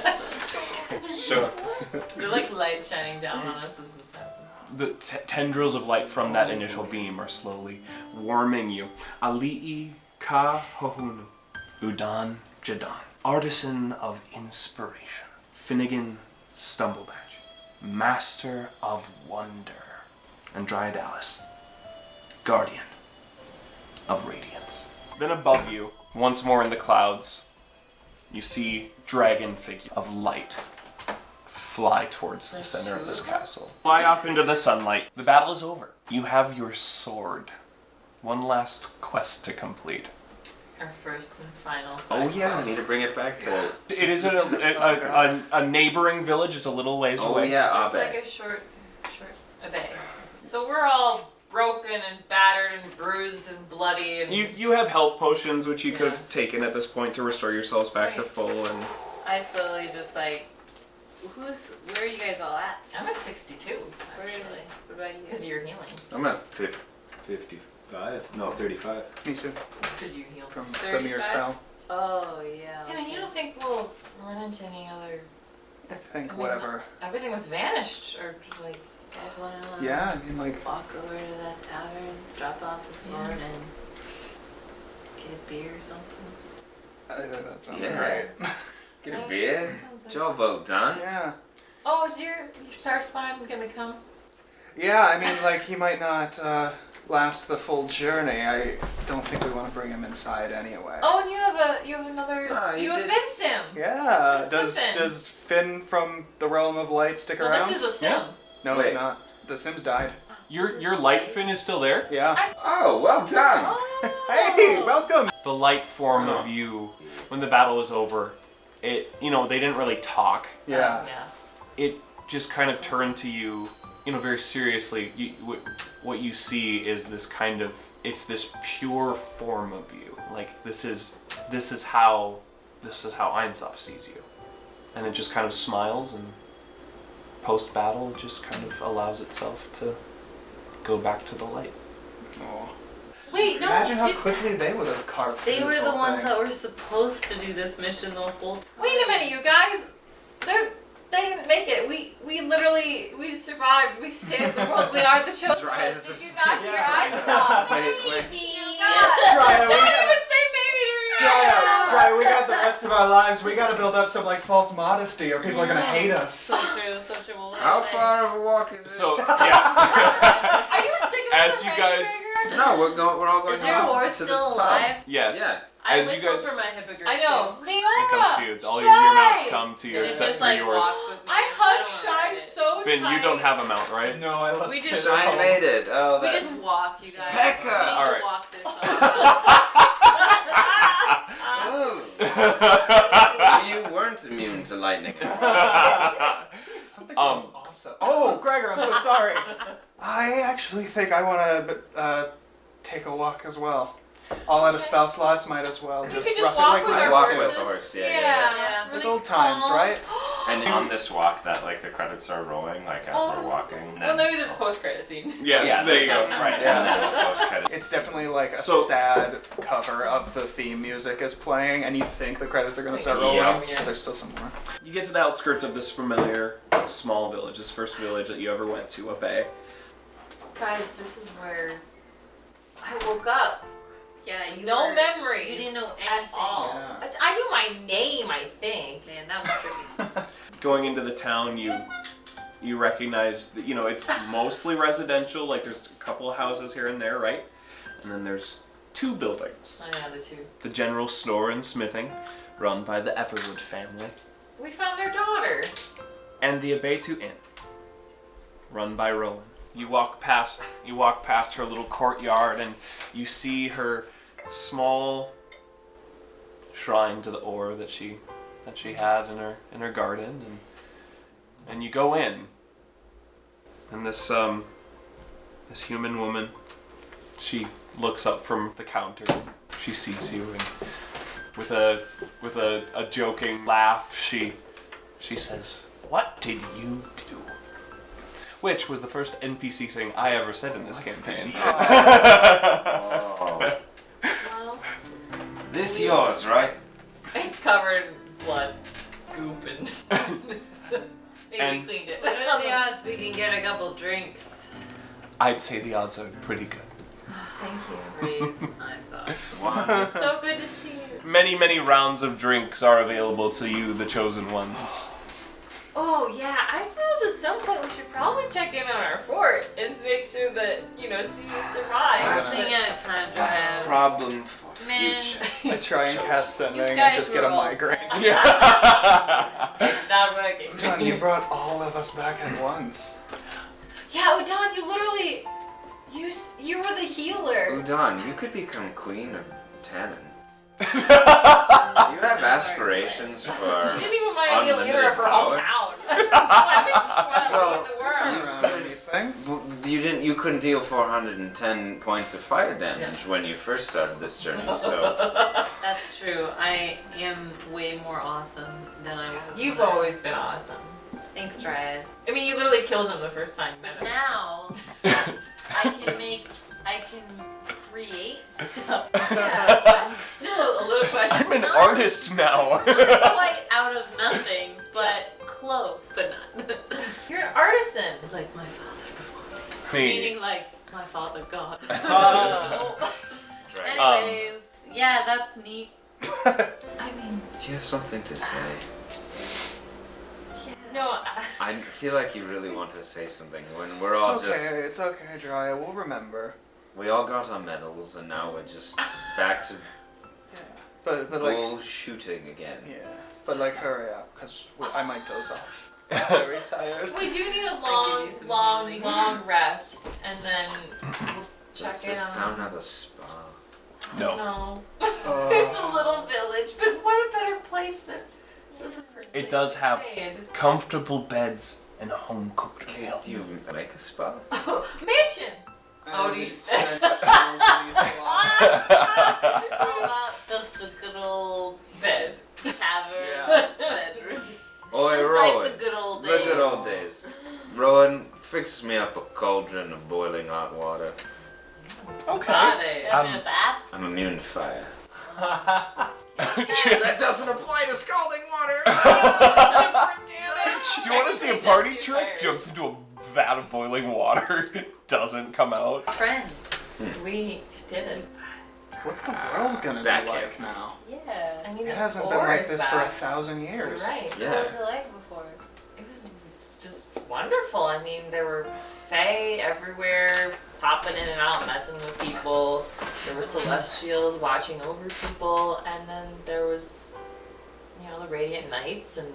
Sure. Is there like light shining down on us as this happens? The tendrils of light from that initial beam are slowly warming you. Ali'i ka hohunu, Udan Jadan, artisan of inspiration. Finnegan Stumblebatch, master of wonder. And Dryadalis, guardian of radiance. Then above you, once more in the clouds, you see dragon figure of light fly towards the center of this castle. Fly off into the sunlight. The battle is over. You have your sword. One last quest to complete. Our first and final Oh side yeah, we quest. need to bring it back to. It is a neighboring village. It's a little ways Oh away. yeah, Just Abe. like a short bay. So we're all broken and battered and bruised and bloody and... You have health potions which you could have taken at this point to restore yourselves back to full and... I slowly just like, where are you guys all at? I'm at 62, actually. What about you? Because you're healing. I'm at 55. No, 35. Me too. Because you healed. From 35? Famir's spell. Oh yeah. Yeah, I mean, you don't think we'll run into any other... I think whatever. Everything was vanished, or like... You guys wanna Yeah, I mean like. walk over to that tavern, drop off the sword, and get a beer or something? That sounds Yeah. great. Get a beer. Sounds like- Job well done. Yeah. Oh, is your star spine gonna come? Yeah, I mean like he might not last the full journey. I don't think we want to bring him inside anyway. Oh, and you have another... Ah, you you have did- Finn Sim! Yeah. That's Finn. Does Finn from the Realm of Light stick Well, around? this is a Sim. No, Wait. it's not. The Sims died. Your light fin is still there? Yeah. Oh, well done. Hey, welcome. The light form of you, when the battle was over, they didn't really talk. Yeah. Yeah. It just kind of turned to you, very seriously. What you see is this kind of, it's this pure form of you. Like this is how Einsof sees you, and it just kind of smiles, and post-battle it just kind of allows itself to go back to the light. Oh. Wait, no. Imagine how quickly they would have carved through They were this the whole ones thing. that were supposed to do this mission the whole time. Wait a minute, you guys! They didn't make it. We survived. We saved the world. We are the chosen Dry ones. as Did a you not hear snake. I saw? Wait. Maybe. Dry, Don't even say maybe to me. Dry, Right, we got the rest of our lives. We gotta build up some like false modesty, or people are gonna hate us. So true, so true. How far of a walk is it? So yeah, Are you sick of as this you already, guys, Gregor? No, we're all going Is your horse to the still pub. alive? yes. Yeah. I As you whistle guys, for my hippogriff. I know. too. Leora! it comes to you. All your mounts Shy! come to you, And it except just for like yours. walks with me. I don't hug wanna Shy ride it. so Finn, tight. you don't have a mount, right? No, I left We it just- at I home. made it. Oh, We that- just walk, you guys. Pekka! We need Alright. to walk this off. Ooh. You weren't immune to lightning. Something smells awesome. Oh, Gregor, I'm so sorry. I actually think I want to take a walk as well. All out of spell slots, might as well We just could just rough walk it with like our walk horses. with horses. the horse, yeah. Yeah. Really Good old times, calm. right? And on this walk, that like the credits are rolling, like as we're walking. and Well, then- maybe this post-credit scene. Yes, Yeah, there you go. Right, Yeah. and then post credits. It's definitely like a So- sad cover of the theme music is playing, and you think the credits are going to start rolling, Yeah. but there's still some more. You get to the outskirts of this familiar small village, this first village that you ever went to, a bay. Guys, this is where I woke up. Yeah, you No were- memories. You didn't know at anything. all. Yeah. I knew my name, I think. Man, that was tricky. Going into the town, you recognize that, it's mostly residential, like there's a couple of houses here and there, right? And then there's two buildings. I know the two. The general store and smithing, run by the Everwood family, We found their daughter. and the Abetu Inn, run by Rowan. You walk past her little courtyard, and you see her small shrine to the ore that she had in her garden, and you go in, and this human woman, she looks up from the counter, she sees you, and with a joking laugh, she says, "What did you do?" Which was the first NPC thing I ever said in this campaign. Oh. Well, This yours, right? it's covered in blood, goop, and maybe And- we cleaned it. What are the odds we can get a couple drinks? I'd say the odds are pretty good. Thank you. Please. I saw. One. It's so good to see you. Many, many rounds of drinks are available to you, the chosen ones. Oh yeah, I suppose at some point we should probably check in on our fort and make sure that see it survives. One thing at a time, Joanne. Problem for Man. future. I try and cast sending These and guys just get a were all- migraine. It's not working. John, you brought all of us back at once. Yeah, Udon, you literally, you were the healer. Udon, you could become queen of Tannin. Do you have aspirations for? She didn't even want to be a leader of her unlimited hometown. Why would she just want to Well, lead the Turn world? around on these things. Well, you couldn't deal 410 points of fire damage when you first started this journey, so That's true. I am way more awesome than I was. You've when I- always been awesome. Thanks, Dryad. I mean, you literally killed him the first time. But now I can create stuff. Yeah, I'm still a little question. I'm an artist now. Quite out of nothing, but close, but not. You're an artisan. Like my father before me. Me. Meaning like my father God. Dragon. Anyways, yeah, that's neat. I mean, Do you have something to say? no, I feel like you really want to say something when we're It's all okay, just. it's okay, Dry. We'll remember. We all got our medals and now we're just back to But like, bull shooting again. yeah. But like, hurry up, cause I might doze off. Very tired. we do need a give long, you some long, healing. long rest, and then we'll check Does in this on. town have a spa? No. No. Oh. It's a little village, but what a better place than this is the first It place does we have stayed. comfortable beds and a home-cooked meal. Do you make a spa? Mansion! Oh, do you spend spend- so many slots. How about just a good old Bed. tavern Yeah. bedroom? Oi, Just Rowan. like the good old The days. good old days. Rowan, fix me up a cauldron of boiling hot water. Okay. Having a bath? I'm immune to fire. Just- doesn't apply to scalding water! Do you want to see a It party does do trick? fire. Jumps into a vat of boiling water, doesn't come out. Friends. We did it. What's the world gonna That be can't like now? Yeah. I mean, It the hasn't been ore like is this for back. 1,000 You're years. right. Yeah. What was it like before? It's just wonderful. I mean, there were fae everywhere, popping in and out, messing with people. There were celestials watching over people, and then there was, the radiant knights and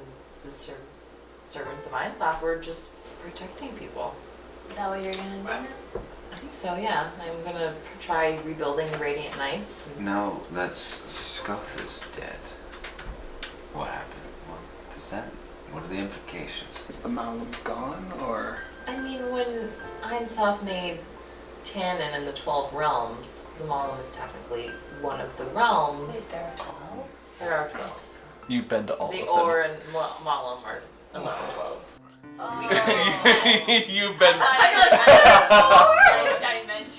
the servants of Einsof were just protecting people. Is that what you're gonna do? I think so. Yeah, I'm gonna try rebuilding the radiant knights. No, that's Skoth is dead. What happened? What are the implications? Is the Malum gone, or? I mean, when Einsof made Tannin and the 12 realms, the Malum is technically one of the realms. Wait, there are 12? There are 12. You've been to all The of them. Or and Malum are 11, 12. So we You've been. dimensions.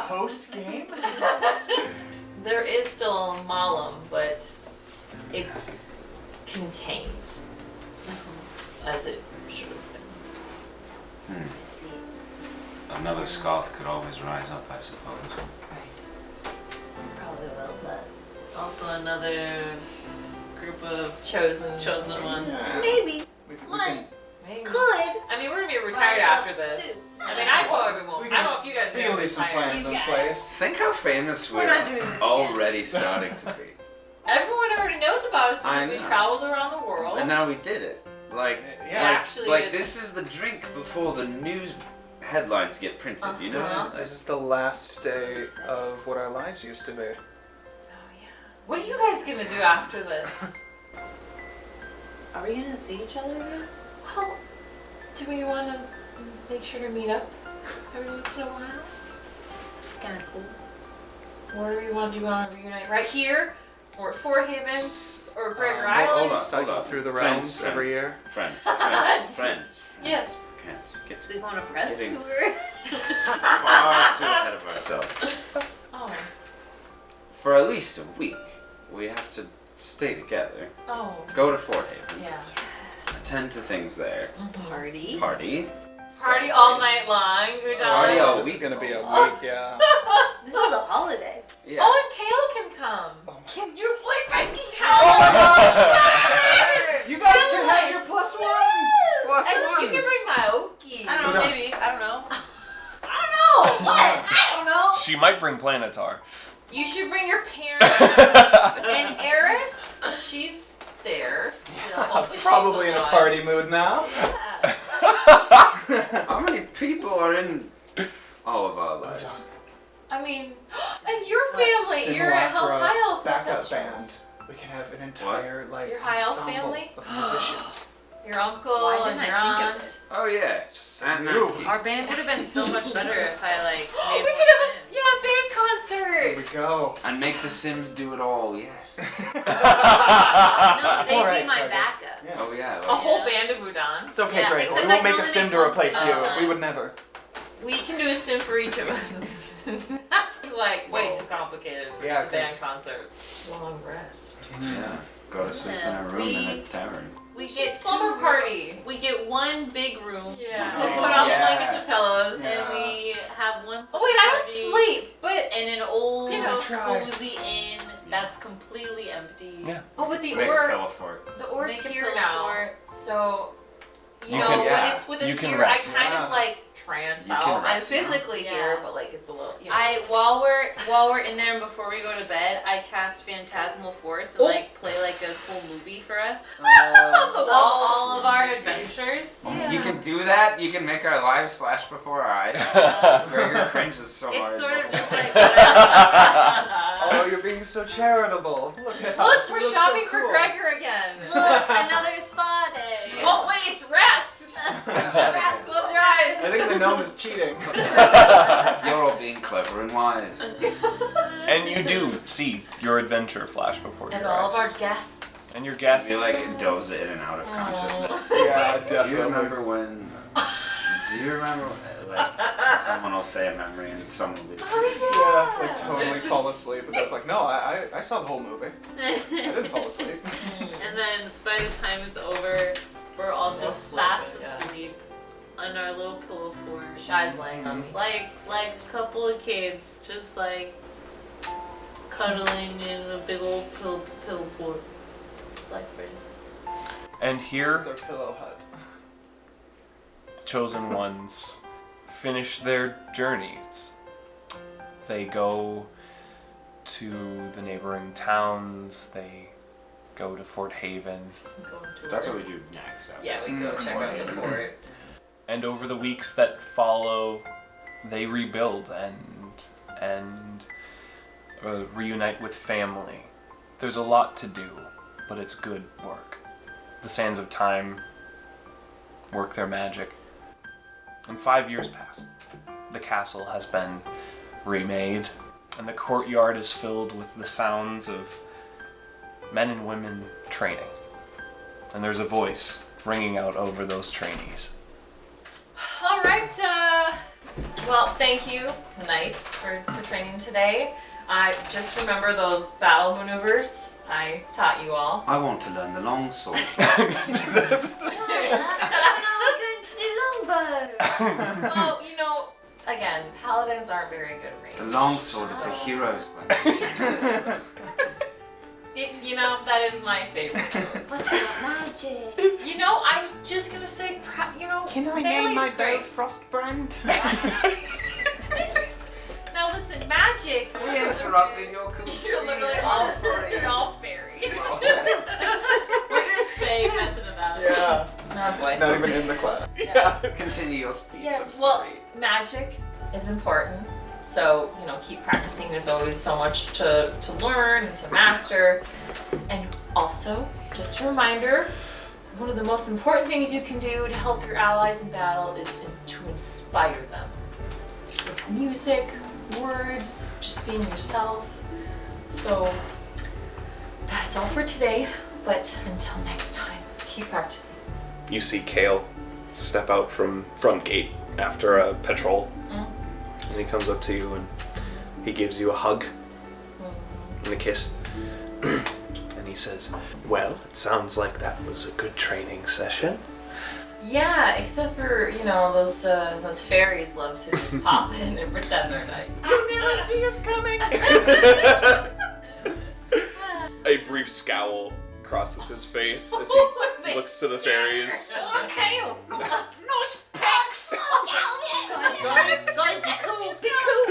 Post game? There is still a Malum, but it's contained. As it should have been. Hmm. I see. Another Skoth could always rise up, I suppose. Right. Probably will, but also another group of Chosen ones. Yeah. Maybe. We What? can, Maybe. Could. I mean, we're gonna be retired Rise up after this. too. I mean, I probably won't. We I don't know if you guys are we can gonna leave some retire. plans in You guys. place. Think how famous We're we're not doing this already starting to be. Everyone already knows about us I because we know. traveled around the world. And now we did it. Like, Yeah. Actually like did. this is the drink before the news headlines get printed, you know? This is the last day of what our lives used to be. Oh yeah. What are you guys gonna do after this? Are we gonna see each other again? Well, do we want to make sure to meet up every once in a while? Kinda cool. Or do we want to do on a reunite right here, or at Fort Haven, or Gregor Hold Island? on. Cycle through the realms every year. Friends. Yeah. Can't get We go on a press Getting- tour. far too ahead of ourselves. Oh, For at least a week, we have to stay together. oh, Go to Fort Haven. yeah. Attend to things there. Party. Party. Party all night long. Who Party does? all This is week. gonna be a week, yeah. This is a holiday. Yeah. Oh, and Kale can come. Can your boyfriend be You guys can have your plus ones! Plus And you can ones. bring Maoki. I don't know, maybe. I don't know. I don't know. What? I don't know. She might bring Planetar. You should bring your parents. And Eris, she's there. Still. Hopefully Probably she's in a alive. party mood now. Yeah. How many people are in all of our lives? I mean, and your family. You're at High Elf backup band. Ancestrals. We can have an entire like Your high elf ensemble family? of musicians. Your uncle Why and didn't your I think of aunt. this? Oh yeah. It's just so And new. Naki. Our band would have been so much better if I like Oh, made we more could have sense. a band Here concert. we go. And make the Sims do it all. Yes. No, It's they'd alright, be my Gregor. backup. Yeah. Oh yeah. A well, whole band of Udon. It's okay, Yeah, Greg. except We I won't can make a only sim make to one replace sim you. at a time. We would never. We can do a sim for each of us. He's like, way too complicated for Yeah, just a band 'cause- concert. Long rest. Yeah. Go to sleep in a room in a tavern. We Get get slumber two party. rooms. We get one big room. Yeah. Oh, Put on yeah. the blankets and pillows. Yeah. And we have one. Oh wait, I party don't sleep, but in an old You know, try. cozy inn that's completely empty. Yeah. oh, but the Make a Or pillow fort. the Or's Make a here pillow now, fort. so you You know can- when yeah. it's with You us can here, rest. I kind Yeah. of like trance You out. can I'm rest now. physically Yeah. here, but like it's a little. You know. While we're in there and before we go to bed, I cast Phantasmal Force and Oh. like play like a cool movie for us. on the Of wall. all of our adventures. Yeah. You can do that. You can make our lives flash before our eyes. Gregor cringes so hard. It's sort of just like Oh, you're being so charitable. Look at Look, us. we're We look shopping so for cool. Gregor again. look, another spa day. Oh wait, it's rats. Rats, close your eyes. I think the gnome is cheating. You're all being clever and wise. And you do see your adventure flash before And your all eyes. of our guests. And your guests. You like doze in and out of consciousness. Yeah, Do definitely. you remember when? Do you remember like someone will say a memory and someone will be? Yeah, like totally fall asleep. And I was like, no, I saw the whole movie. I didn't fall asleep. And then by the time it's over, we're all just We'll fast sleep, yeah. asleep on our little pillow fort. Shy's laying on me. Like a couple of kids, just like cuddling in a big old pill fort. Like friend. And here, This is our pillow hut. the chosen ones finish their journeys. They go to the neighboring towns. They go to Fort Haven. That's what we do next. Yeah, we go check out the fort. And over the weeks that follow, they rebuild and reunite with family. There's a lot to do, but it's good work. The sands of time work their magic. And 5 years pass. The castle has been remade, and the courtyard is filled with the sounds of men and women training. And there's a voice ringing out over those trainees. All right. Well, thank you, knights, for training today. Just remember those battle maneuvers I taught you all. I want to learn the longsword. Oh, again, paladins aren't very good at range. The longsword is a hero's weapon. That is my favorite. What about magic? I was just gonna say, Can I melee's name my great. Frost brand? Now listen, magic. We interrupted your cool You're literally speech. all I'm sorry. You're all fairies. We're just fake messing about. Yeah. Oh boy. Not even in the class. Yeah. Continue your speech. Yes, I'm well, sorry. magic is important. So, keep practicing. There's always so much to learn and to master. And also, just a reminder, one of the most important things you can do to help your allies in battle is to inspire them. With music, words, just being yourself. So, that's all for today. But until next time, keep practicing. You see Kale step out from front gate after a patrol. And he comes up to you and he gives you a hug and a kiss. And he says, well, it sounds like that was a good training session. Yeah, except for, those fairies love to just pop in and pretend they're nice. You never see us coming. A brief scowl crosses his face as he looks to the fairies. Kale! Nice packs. Guys, be cool, be cool.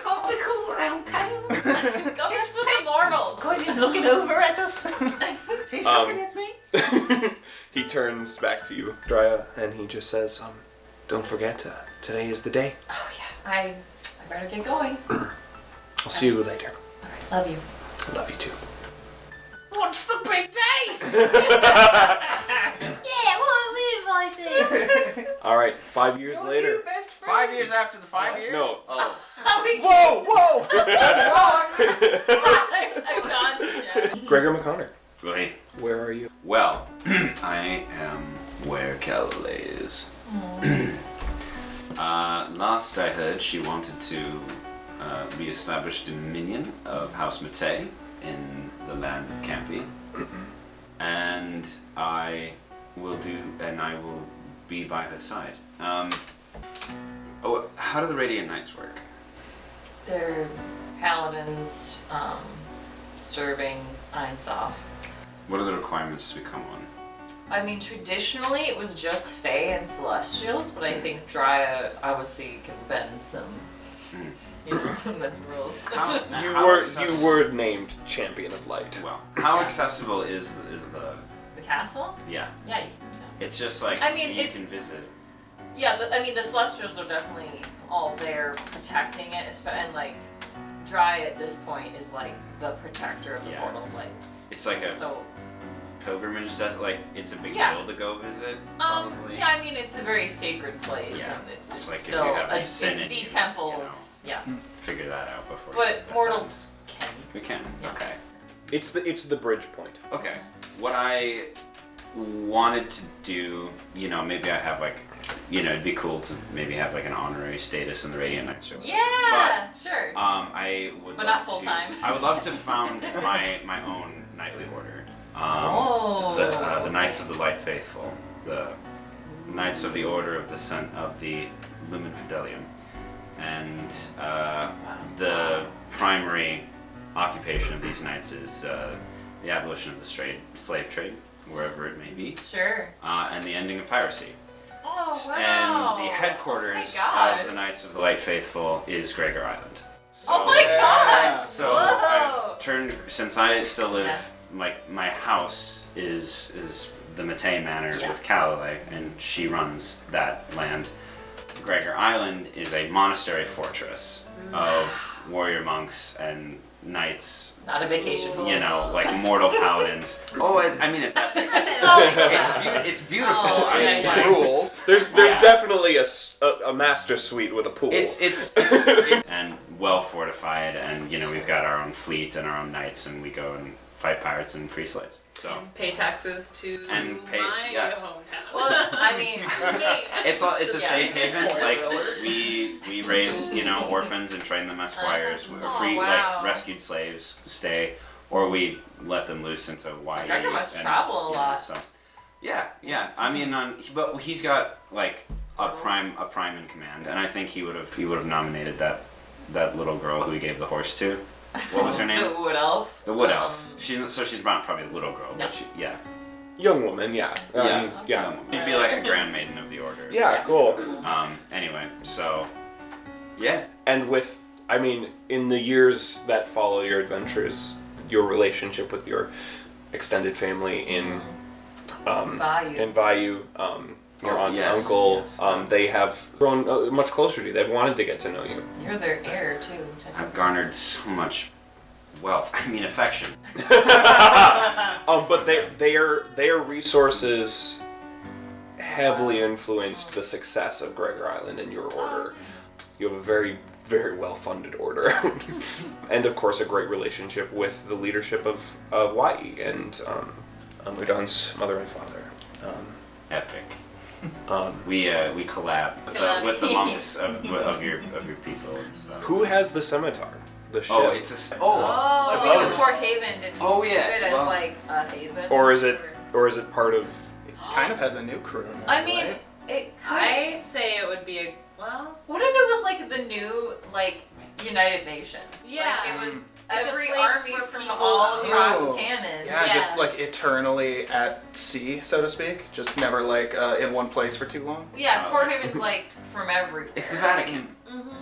Can't be cool around Kale. Go mess with the mortals. Guys, he's looking over at us. He's looking at me. He turns back to you, Drya, and he just says, don't forget, today is the day. Oh yeah, I better get going. I'll see you later. Alright, love you. I love you too. What's the big day? Yeah, what are we invited? Alright, 5 years later. 5 years after the 5 years? No. Oh. Whoa! I'm John's Gregor McConnor, Right. where are you? Well, I am where Calais is. Last I heard, she wanted to re-establish dominion of House Matei in the land of Campy. And I will be by her side. How do the Radiant Knights work? They're paladins, serving Einsoff. What are the requirements to become one? I mean, traditionally it was just Fae and Celestials, but I think Drya obviously can bend some, that's rules. You were named Champion of Light. Well, how Yeah. accessible is The castle? yeah? Yeah, you can. It's just like I mean, you it's- can visit. Yeah, the Celestials are definitely all there protecting it, and like Drya at this point is like the protector of the Yeah. portal, like It's like a so. pilgrimage that it's a big Yeah. deal to go visit. Probably. Yeah, I mean it's a very sacred place, Yeah. and it's It's like if still you have any it's sin in the you, temple. you know. Yeah, Figure that out before. but you mortals can. We can. Yeah. Okay. It's the bridge point. Okay. What I wanted to do, maybe I have it'd be cool to maybe have like an honorary status in the Radiant Knights. Or whatever. Yeah, sure. I would. But love not full-time. I would love to found my own knightly order. Oh. The Knights of the Light Faithful, the Knights of the Order of the Sun of the Lumen Fidelium, and the primary occupation of these knights is the abolition of the slave trade, wherever it may be, Sure. and the ending of piracy. Oh, wow. And the headquarters Oh my gosh. of the Knights of the Light Faithful is Gregor Island. So, Oh my gosh! So Whoa! I've turned, since I still live, Yeah. like my house is the Matei Manor Yeah. with Calalay, and she runs that land. Gregor Island is a monastery fortress of warrior monks and knights. Not a vacation home. You know, like mortal paladins. Oh, I mean, it's epic. It's beautiful. Oh, I mean, yeah, like, Rules. There's definitely a master suite with a pool. it's and well fortified, and you know we've got our own fleet and our own knights, and we go and fight pirates and free slaves. So And pay taxes to And pay- my yes. hometown. Well, I mean, it's a safe Yes. haven. Like we raise orphans and train them as squires. We're Oh, free wow. like rescued slaves stay, or we let them loose into YE. Gregor must and, travel a you know, lot. So yeah. I mean, but he's got like a prime in command, and I think he would have nominated that little girl who he gave the horse to. What was her name? the wood elf. The wood elf. She's not probably a little girl, No. but young woman, yeah. I mean, yeah. She'd be like a grand maiden of the order. Yeah, cool. Anyway, so yeah. And in the years that follow your adventures, your relationship with your extended family in Vayu, your aunt and uncle, yes. they have grown much closer to you. They've wanted to get to know you. You're their heir too. I've garnered so much wealth. I mean, affection. But their resources heavily influenced the success of Gregor Island and your order. You have a very, very well-funded order. And of course a great relationship with the leadership of YE and Udon's mother and father. Epic. We collab with the monks of your people. And stuff. Who has the scimitar? The ship? Oh, it's a Oh, we knew Fort Haven didn't Oh, yeah, it as well- like a haven. Or is it part of? It kind of has a new crew now, I mean, right? it could. I say it would be a well. What if it was like the new United Nations? Yeah. Like, it was It's a every place army for from people all to- across Tannin. Yeah, just like eternally at sea, so to speak. Just never in one place for too long. Yeah, Fort Haven's like from everywhere. It's the Vatican.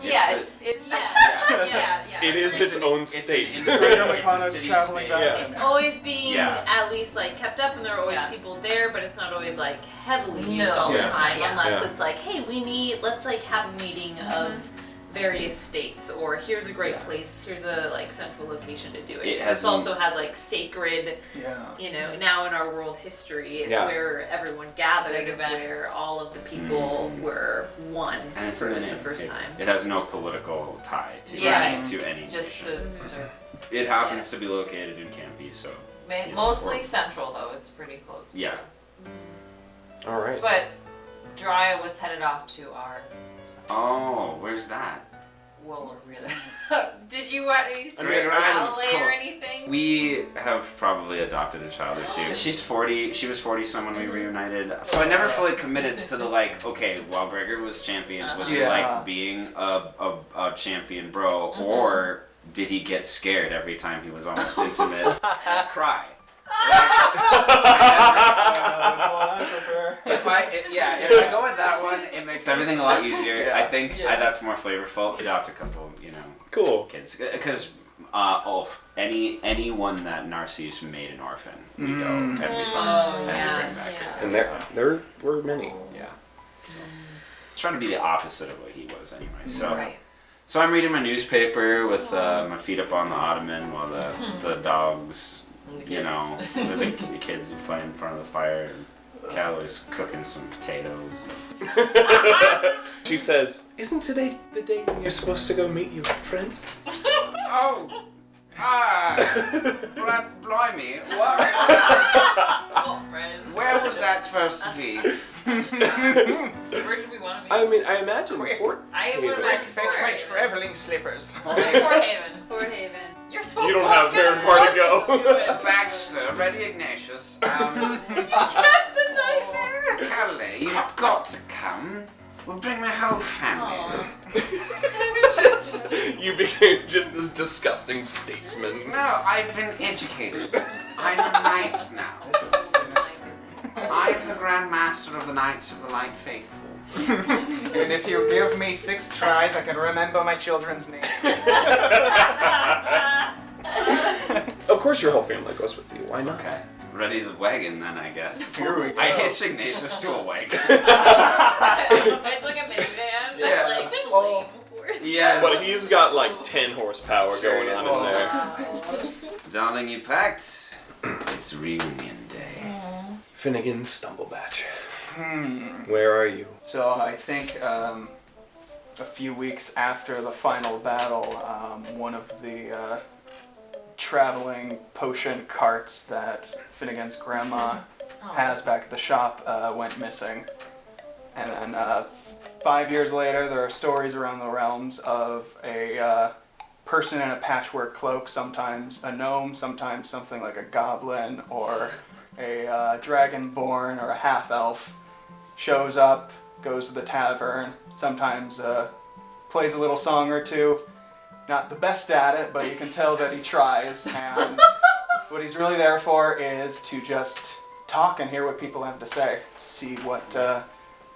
Yeah, It's it's Yeah. It is its own state. It's Makana's a city traveling state. back. Yeah. It's always being Yeah. at least kept up, and there are always Yeah. people there, but it's not always heavily used No. all the Yeah. time, Yeah. unless Yeah. it's hey, let's have a meeting of various states, or here's a great place, here's a central location to do it. It 'Cause has this also has sacred, Yeah. now in our world history, it's Yeah. where everyone gathered, Big it's events. where all of the people were one And it's for in the the name. first time. It has no political tie to Yeah. to any. just to serve. It happens to be located in Campy, so. Yeah. Mostly central though. It's pretty close. To Yeah. All right. But Drya was headed off to our. Oh, where's that? Well, really. Did you want any sort Gregor of Island, of ballet or course. anything? We have probably adopted a child or two. She's 40. She was 40 when we reunited. So I never fully committed to the okay, while Gregor was champion, was he Yeah. being a champion bro, or did he get scared every time he was almost intimate and cry? If I go with that one, it makes everything a lot easier. Yeah. I think that's more flavorful. Adopt a couple, Cool. kids, because anyone that Narcisse made an orphan, we go and we fund and we bring back. to And us. there were many. Yeah. Trying to be the opposite of what he was anyway. So Right. so I'm reading my newspaper with my feet up on the ottoman while the dogs, the kids are playing in front of the fire, and Cal is cooking some potatoes. She says, "Isn't today the day when you're supposed to go meet your friends?" Oh! Blimey! Oh, friends. Where was that supposed to be? Where did we want to be? I mean, I imagine Fort. I would Haven. imagine Fetch Fort my Haven. traveling slippers. Fort Haven. Fort Haven. You're so You don't have very far to go. Baxter, ready Ignatius. Captain Nightmare. Callie, you've got to come. We'll bring the whole family. You became just this disgusting statesman. No, I've been educated. I'm a knight now. This is sinister. I am the Grand Master of the Knights of the Light Faithful. And if you give me 6 tries, I can remember my children's names. Of course your whole family goes with you. Why not? Okay. Ready the wagon then, I guess. Here we go. I hitch Ignatius to a wagon. It's like a minivan. Yeah. That's like Oh. Yes. But he's got like 10 horsepower going on in there. Darling, you packed? It's reunion day. Finnegan Stumblebatch. Where are you? So I think a few weeks after the final battle, one of the traveling potion carts that Finnegan's grandma has back at the shop went missing. And then 5 years later, there are stories around the realms of a person in a patchwork cloak, sometimes a gnome, sometimes something like a goblin or a dragonborn or a half-elf, shows up, goes to the tavern, sometimes plays a little song or two. Not the best at it, but you can tell that he tries, and what he's really there for is to just talk and hear what people have to say, see what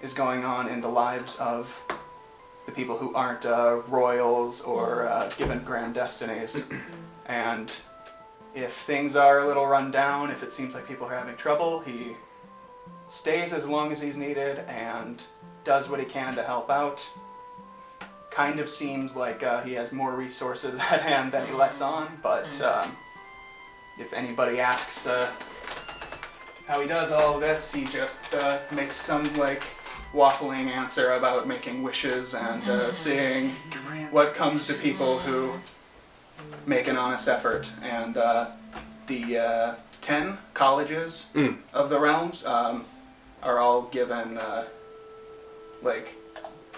is going on in the lives of the people who aren't royals or given grand destinies. And if things are a little run down, if it seems like people are having trouble, he stays as long as he's needed and does what he can to help out. Kind of seems like he has more resources at hand than he lets on, but if anybody asks how he does all of this, he just makes some like waffling answer about making wishes and seeing what comes to people who make an honest effort. And the 10 colleges of the realms are all given like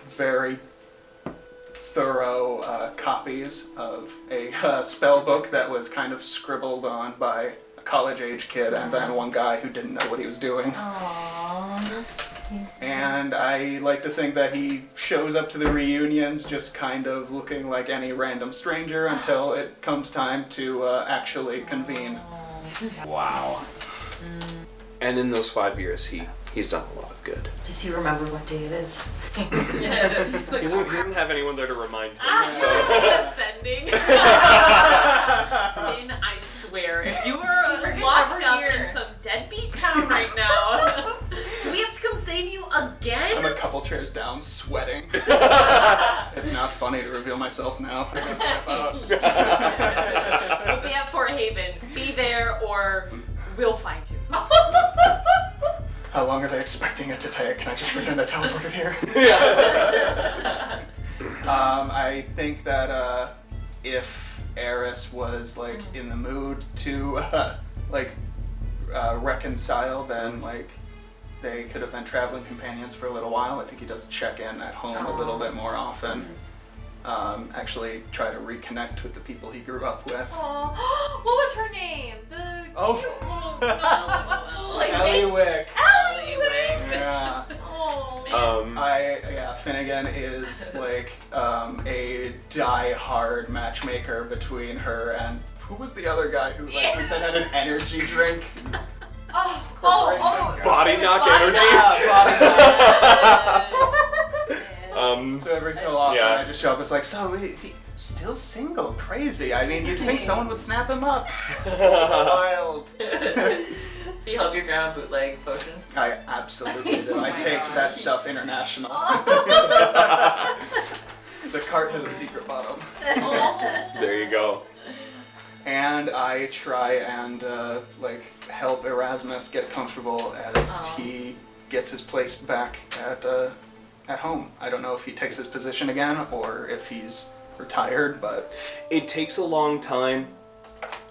very thorough copies of a spell book that was kind of scribbled on by a college-age kid and then one guy who didn't know what he was doing. Aww. And I like to think that he shows up to the reunions just kind of looking like any random stranger until it comes time to actually convene. Wow. And in those 5 years, he's done a lot of good. Does he remember what day it is? He doesn't have anyone there to remind him. So. Ascending. Finn, I swear, if you were locked up in some deadbeat town right now, do we have to come save you again? I'm a couple chairs down, sweating. It's not funny to reveal myself now. I gotta step out. We'll be at Fort Haven. Be there or we'll find you. How long are they expecting it to take? Can I just pretend I teleported here? I think that if Eris was like in the mood to reconcile, then like they could have been traveling companions for a little while. I think he does check in at home a little bit more often. Actually try to reconnect with the people he grew up with. Aww. What was her name? The cute little like Eliwick. Eliwick. Yeah. Oh man. Finnegan is like a die-hard matchmaker between her and who was the other guy who like we said had an energy drink? Body knock energy. So every so often yeah. I just show up. It's like, so is he still single? Crazy. I mean, you'd think someone would snap him up. Wild. Do you help your grandma bootleg potions? I absolutely do. I take that stuff international. The cart has a secret bottom. There you go. And I try and help Erasmus get comfortable as he gets his place back at home. I don't know if he takes his position again or if he's retired, but It takes a long time.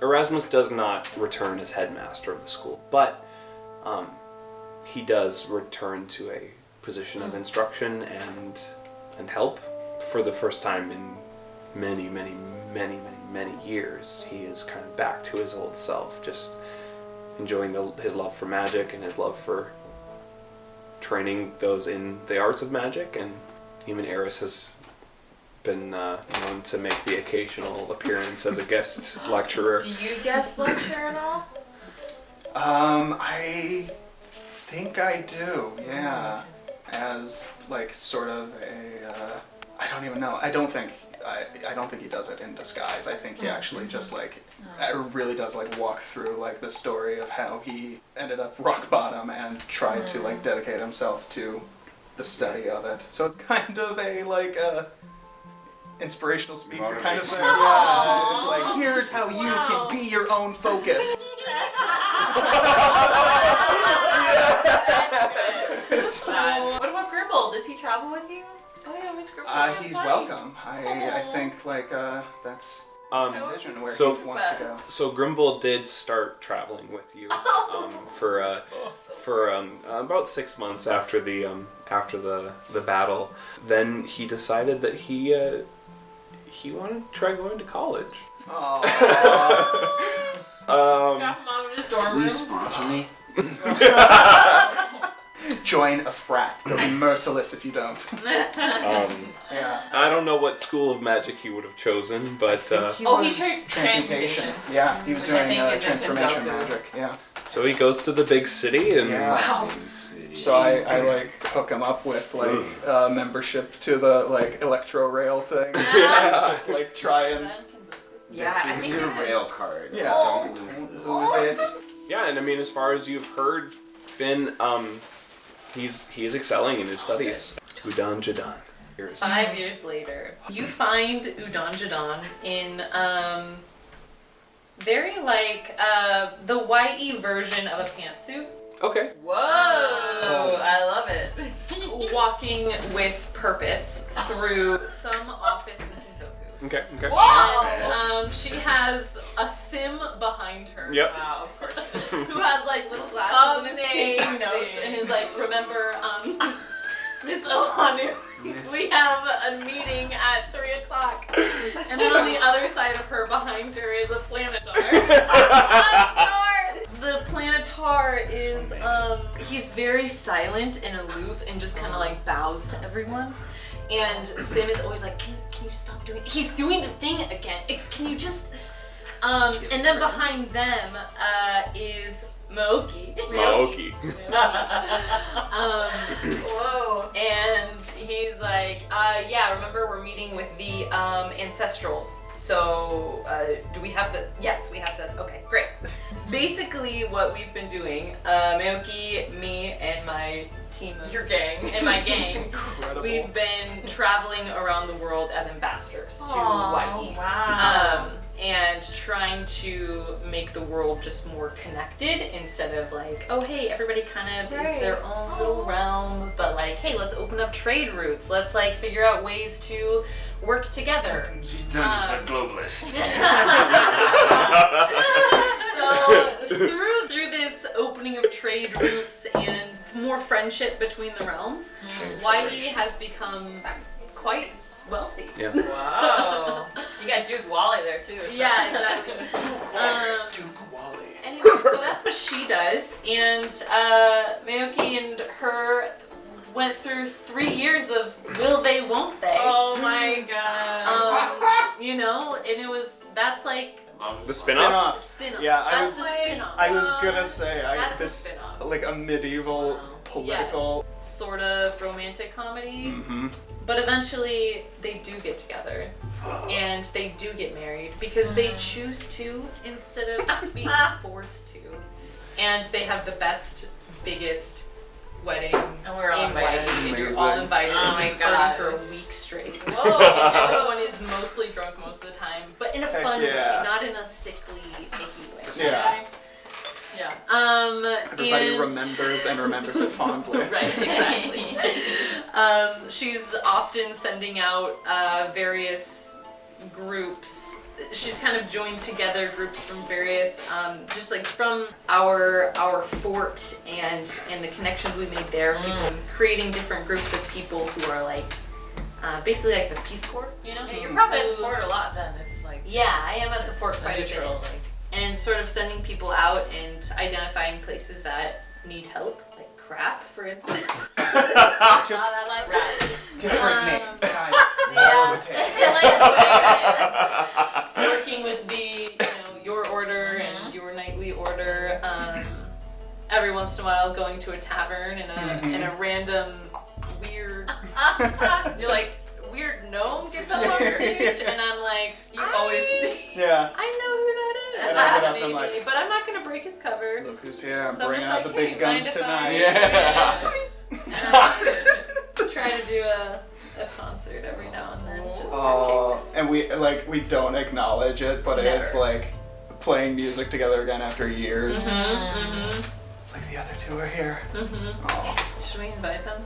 Erasmus does not return as headmaster of the school, but he does return to a position of instruction and help. For the first time in many years, he is kind of back to his old self, just enjoying his love for magic and his love for training those in the arts of magic. And even Eris has been known to make the occasional appearance as a guest lecturer. Do you guest lecture at all? I think I do, yeah. As like sort of a, I don't even know. I don't think he does it in disguise. I think he actually just like really does like walk through like the story of how he ended up rock bottom and tried to like dedicate himself to the study of it. So it's kind of a like inspirational speaker kind of thing. Yeah, it's like here's how you can be your own focus. What about Gribble? Does he travel with you? Oh yeah, Miss Gribble. He's welcome. I think like that's his decision where so- he wants to go. So Grimble did start traveling with you for about 6 months after the battle. Then he decided that he wanted to try going to college. Got him out of his dorm Will room. you sponsor me? Join a frat. They'll be merciless if you don't. Yeah. I don't know what school of magic he would have chosen, but He tried transmutation. Yeah, he was Which I doing think is in transformation Kenzoku. magic. Yeah. so he goes to the big city and Wow. So I like hook him up with like membership to the like electro rail thing. And just like try and Yeah, I This is think your it rail is. card. Yeah. Don't lose this. lose it. yeah, and I mean, as far as you've heard, Finn, he's excelling in his studies. Udan Jadan. 5 years later, you find Udon Jadon in very like the YE version of a pantsuit, Okay. Whoa! I love it. walking with purpose through some office in Kinzoku. Okay. Okay. And she has a sim behind her. Yep. Wow, of course. Who has like little glasses and is taking Amazing. notes and is like, remember, Miss Ohanu, we have a meeting at 3 o'clock. And then on the other side of her, behind her, is a planetar. The planetar is, he's very silent and aloof and just kind of like bows to everyone. And Sim is always like, can you stop doing it? He's doing the thing again. Can you just... and then behind them is Maoki. Maoki. Whoa. And he's like, yeah, remember we're meeting with the ancestrals. So, do we have the... Yes, we have the... Okay, great. Basically, what we've been doing, Maoki, me, and my team of... Your gang. And my gang. Incredible. We've been traveling around the world as ambassadors to Aw, YE. wow. And trying to make the world just more connected instead of like, oh hey, everybody kind of is their own little realm, but like, hey, let's open up trade routes. Let's like figure out ways to work together. She's turned into a globalist. So through this opening of trade routes and more friendship between the realms, YE has become quite wealthy. Yeah. Wow. You got Duke Wally there too. So. Yeah, exactly. Duke Wally. Anyway, so that's what she does, and Maoki and her went through 3 years of will they, won't they? Oh my god. You know, and that's like The spin-off? spin-off. Yeah, That's the spin-off. I was gonna say That's a this spin-off. like a medieval political. Sort of romantic comedy. Mm-hmm. But eventually they do get together. And they do get married because they choose to instead of being forced to. And they have the best, biggest wedding And we're all in invited. YE. You're Amazing. all invited. Oh and my we party God. for a week straight. Whoa. And everyone is mostly drunk most of the time, but in a Heck fun yeah. way, not in a sickly, icky way. Yeah. Yeah. Everybody and- remembers and remembers it fondly. Right, exactly. She's often sending out various groups. She's kind of joined together groups from various, just like from our fort and the connections we made there. We've been creating different groups of people who are like, basically like the Peace Corps, you know? Yeah, you're probably at the fort a lot then, if like. Yeah, I am at the it's fort quite a neutral, bit. like. And sort of sending people out and identifying places that need help, like crap, for instance. Just that like different name. Guys, yeah. all the time. working with your order and your knightly order. Every once in a while, going to a tavern in a random weird. You're like. Weird gnome gets up on stage, and I'm like, Yeah. I know who that is. And I get up and like, but I'm not gonna break his cover. look who's here, I'm So I'm bringing just out the like, big hey, guns mind if I- tonight. And I try to do a concert every now and then, just for kicks. And we don't acknowledge it, but it's Never. like playing music together again after years. Mm-hmm. It's like the other two are here. Mm-hmm. Should we invite them?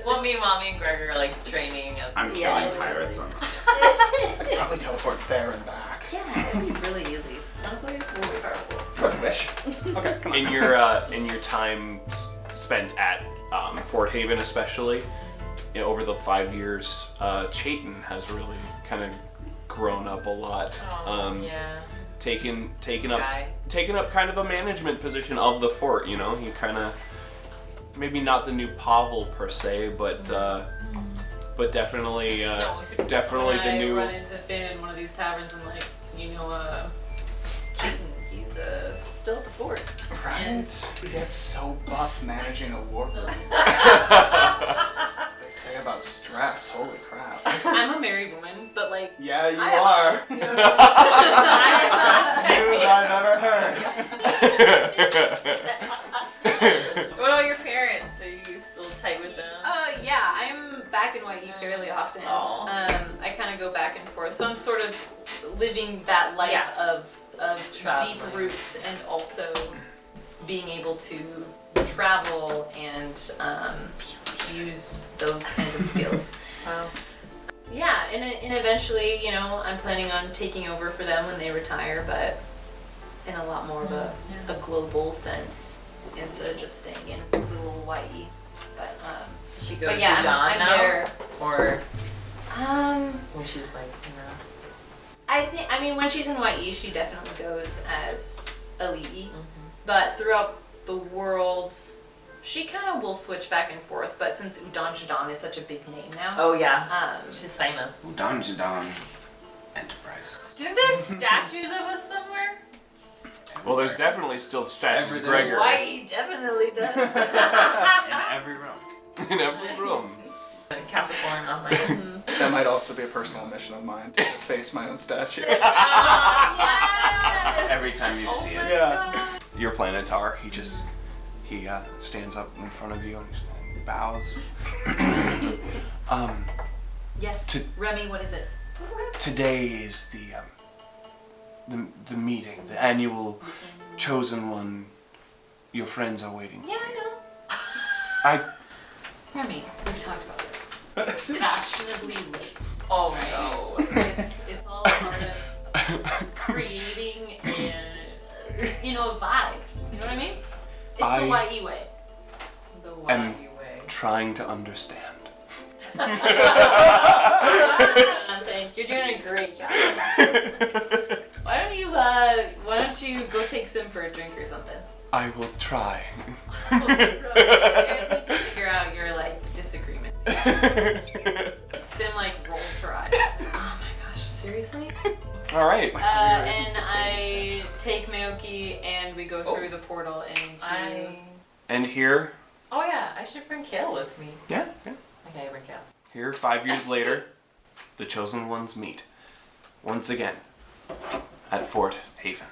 Well, me, Mommy, and Greg are like training. I'm killing pirates on this. I could probably teleport there and back. Yeah, it'd be really easy. Honestly, we'll be powerful. For the wish. Okay, come on. In your time spent at Fort Haven, especially over the 5 years, Chayton has really kind of grown up a lot. Yeah. Taken up kind of a management position of the fort. You know, he kind of maybe not the new Pavel per se, but definitely definitely the new. Run into Finn in one of these taverns and like, Chayton, he's still at the fort. Right? He gets so buff managing a war room. They say about stress, holy crap. I'm a married woman, but like. Yeah, you I are. have us, Best news I've ever heard. What about your parents? Are you still tight with them? Yeah, I'm back in YE fairly often. Aw. I kind of go back and forth, so I'm sort of living that life of Traveling. deep roots and also being able to travel and use those kinds of skills. Wow. Yeah, and eventually, I'm planning on taking over for them when they retire, but in a lot more of a global sense instead of just staying in little YE. But She goes but yeah, to Dawn I'm now? there. Or When she's like, I mean, when she's in YE, she definitely goes as Elite. But throughout the world, she kind of will switch back and forth. But since Udon Jadon is such a big name now, Oh yeah, she's famous. Udon Jadon Enterprise. Didn't they have statues of us somewhere? Well, there's definitely still statues of Gregor YE definitely does. In every room. in every room. Castle Thorn on my. That might also be a personal mission of mine, to face my own statue. Yes! Every time you see it. Yeah. Your Planetar, he stands up in front of you and bows. yes. Remy, what is it? Today is the meeting, the annual chosen one. Your friends are waiting. Yeah, I know. I Remy, we've talked about this. Fashionably late. Oh right? no. It's all part of creating a vibe. You know what I mean? It's the YE way. The am YE way. trying to understand. I'm saying you're doing a great job. Why don't you go take Sim for a drink or something? I will try. You guys need to figure out your disagreements. Sim rolls her eyes. Oh my gosh, seriously? All right. And I take Maoki and we go through the portal into. And here, Oh yeah, I should bring Kale with me. yeah. Okay, bring Kale. Here, 5 years later, the chosen ones meet once again at Fort Haven.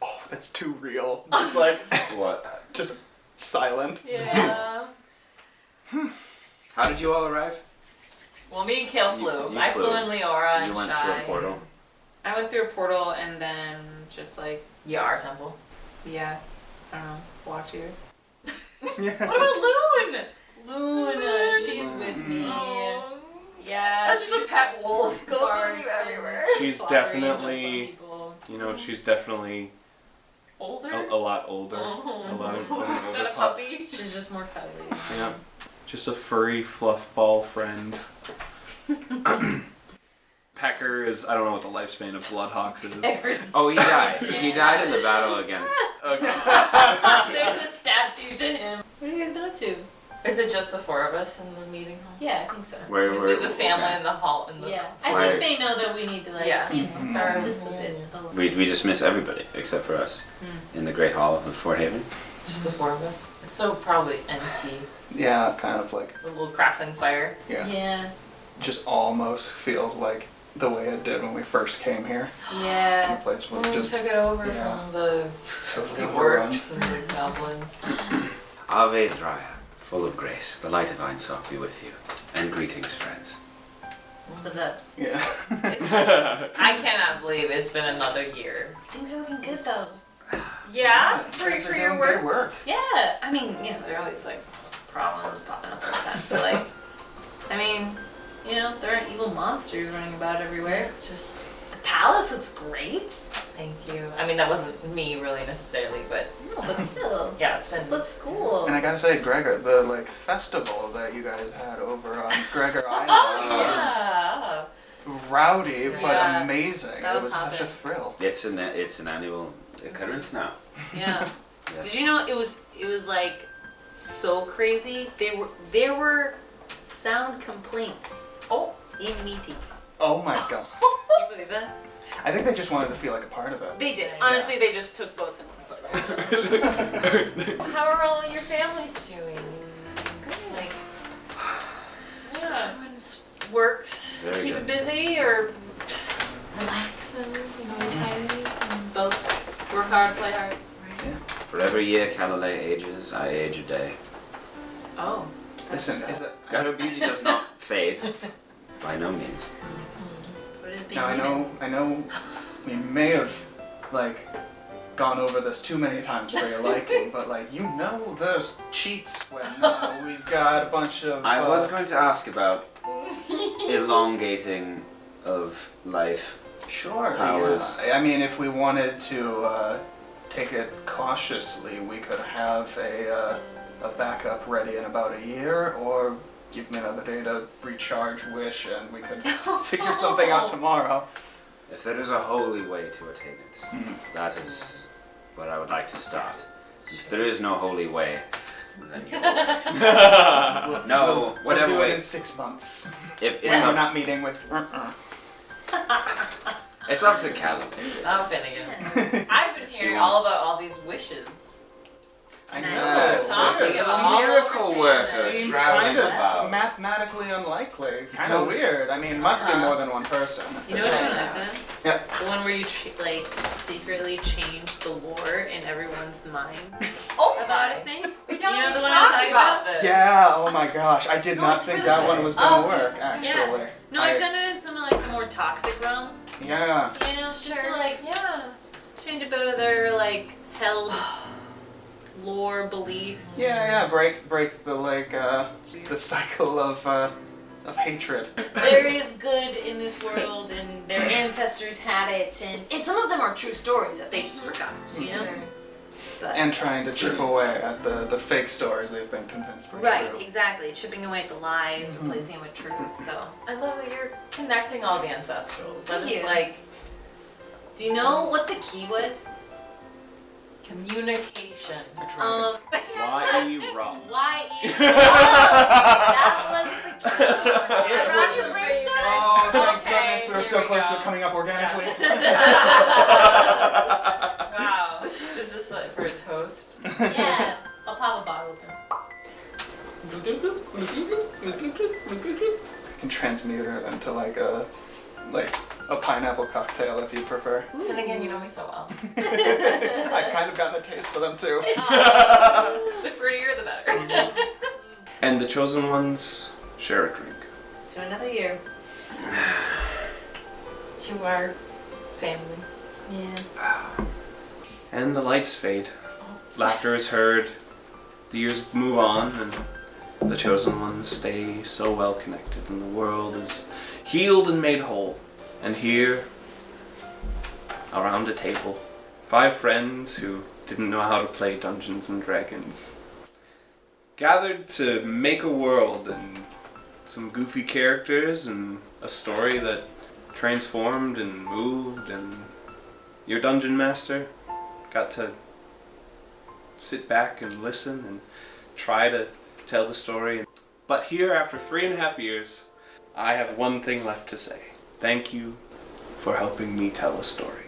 Oh, that's too real. Just like, What? just silent. Yeah. How did you all arrive? Well, me and Kale flew. you I flew. flew in Leora and You went Shy. through a portal. I went through a portal and then just Yeah, our temple. I don't know, walked here. What about Loon? Luna, she's with me. Yeah. That's just a pet wolf. Goes with barks you and everywhere. She's flattery and definitely, jumps on people. she's definitely Older? a lot older. Oh. A lot of older Not a pup. puppy. She's just more cuddly. Yeah. Just a furry fluff ball friend. Pecker is, I don't know what the lifespan of Bloodhawks is. Oh, he died. He died in the battle against. There's a statue to him. What have you guys been up to? It's Is it just the 4 of us in the meeting hall? Yeah, I think so. The family in the hall in the Yeah, I think they know that we need to like, Yeah. you know, It's our- just a bit. We just miss everybody except for us in the Great Hall of the Fort Haven. Just the 4 of us. It's so probably empty. Yeah, kind of like, A little crackling fire. yeah. Yeah. Just almost feels like the way it did when we first came here. Yeah. The place was We just took it over yeah. from the totally overrun. orcs and the goblins. Ave Dryad, full of grace, the light of Einsof be with you. And greetings, friends. What's up? Yeah. I cannot believe it's been another year. Things are looking good though. Yeah? You guys are doing good work. Yeah. I mean, you know, there are always like problems popping up all the time. But like, I mean, you know, there aren't evil monsters running about everywhere. Just The palace looks great. thank you. I mean, that wasn't me really necessarily, but No, but still, yeah, it's been. it looks cool. And I gotta say, Gregor, the like festival that you guys had over on Gregor Island was Yeah. rowdy but Yeah. amazing. That It was was such a hopping. thrill. It's an annual occurrence now. Yeah. Yes. Did you know it was like so crazy? There were sound complaints. Oh. In meeting. Oh my god. Can you believe that? I think they just wanted to feel like a part of it. They did. Honestly, they just took boats and How are all your families doing? Like, yeah, everyone's worked, Very keeping good. busy, or relaxing, retiring. both work hard, play hard. For every year Calais ages, I age a day. Oh. Listen, is it? Her beauty does not fade. By no means. That's what it is being Now I know, we may have like gone over this too many times for your liking, but like you know, there's cheats when we've got a bunch of. I was going to ask about elongating of life. Sure. powers. Yeah. I mean, if we wanted to take it cautiously, we could have a backup ready in about a year, or give me another day to recharge wish, and we could figure something out tomorrow. If there is a holy way to attain it, that is where I would like to start. If there is no holy way, then you no, We'll whatever do way. it in 6 months. If When it's we're up, not meeting with. it's up to Callum. Oh, Finnegan. I've been hearing all about all these wishes. I know. Yes, Nice. there's There's a a miracle worker Seems traveling kind of about. mathematically unlikely. Kind of Because- weird. I mean, must be more than one person. You know what I like that? Yeah. The one where you like secretly change the lore in everyone's minds Oh, about a thing. we don't You know even the one I'm talk talking about about? this. Yeah, oh my gosh. I did No, not it's think really that good. one was gonna Oh, work, actually. Yeah. No, I've done it in some of like the more toxic realms. Yeah. You know, just to Sure. like change a bit of their like held lore beliefs. Yeah, break the like the cycle of hatred. There is good in this world, and their ancestors had it, and some of them are true stories that they just forgot. You know. But, And trying to chip away at the fake stories they've been convinced were right, true. exactly. Chipping away at the lies, replacing it with truth. So, I love that you're connecting all the ancestrals. That Thank is you. like do you know what the key was? communication. Why are you wrong? Why? That was the key. It I was- brought you grapes. Oh, thank Okay, goodness we were here so we close to go. it coming up organically. Wow. Is this like for a toast? Yeah, I'll pop a bottle open. I can transmute it into like a pineapple cocktail if you prefer. Finnegan, you know me so well. I've kind of gotten a taste for them too. The fruitier, the better. And the chosen ones share a drink. To another year. To our family. Yeah. And the lights fade. Laughter is heard. The years move on, and the chosen ones stay so well connected, and the world is healed and made whole. And here, around a table, 5 friends who didn't know how to play Dungeons and Dragons gathered to make a world and some goofy characters and a story that transformed and moved, and your dungeon master got to sit back and listen and try to tell the story. But here, after 3.5 years, I have one thing left to say. Thank you for helping me tell a story.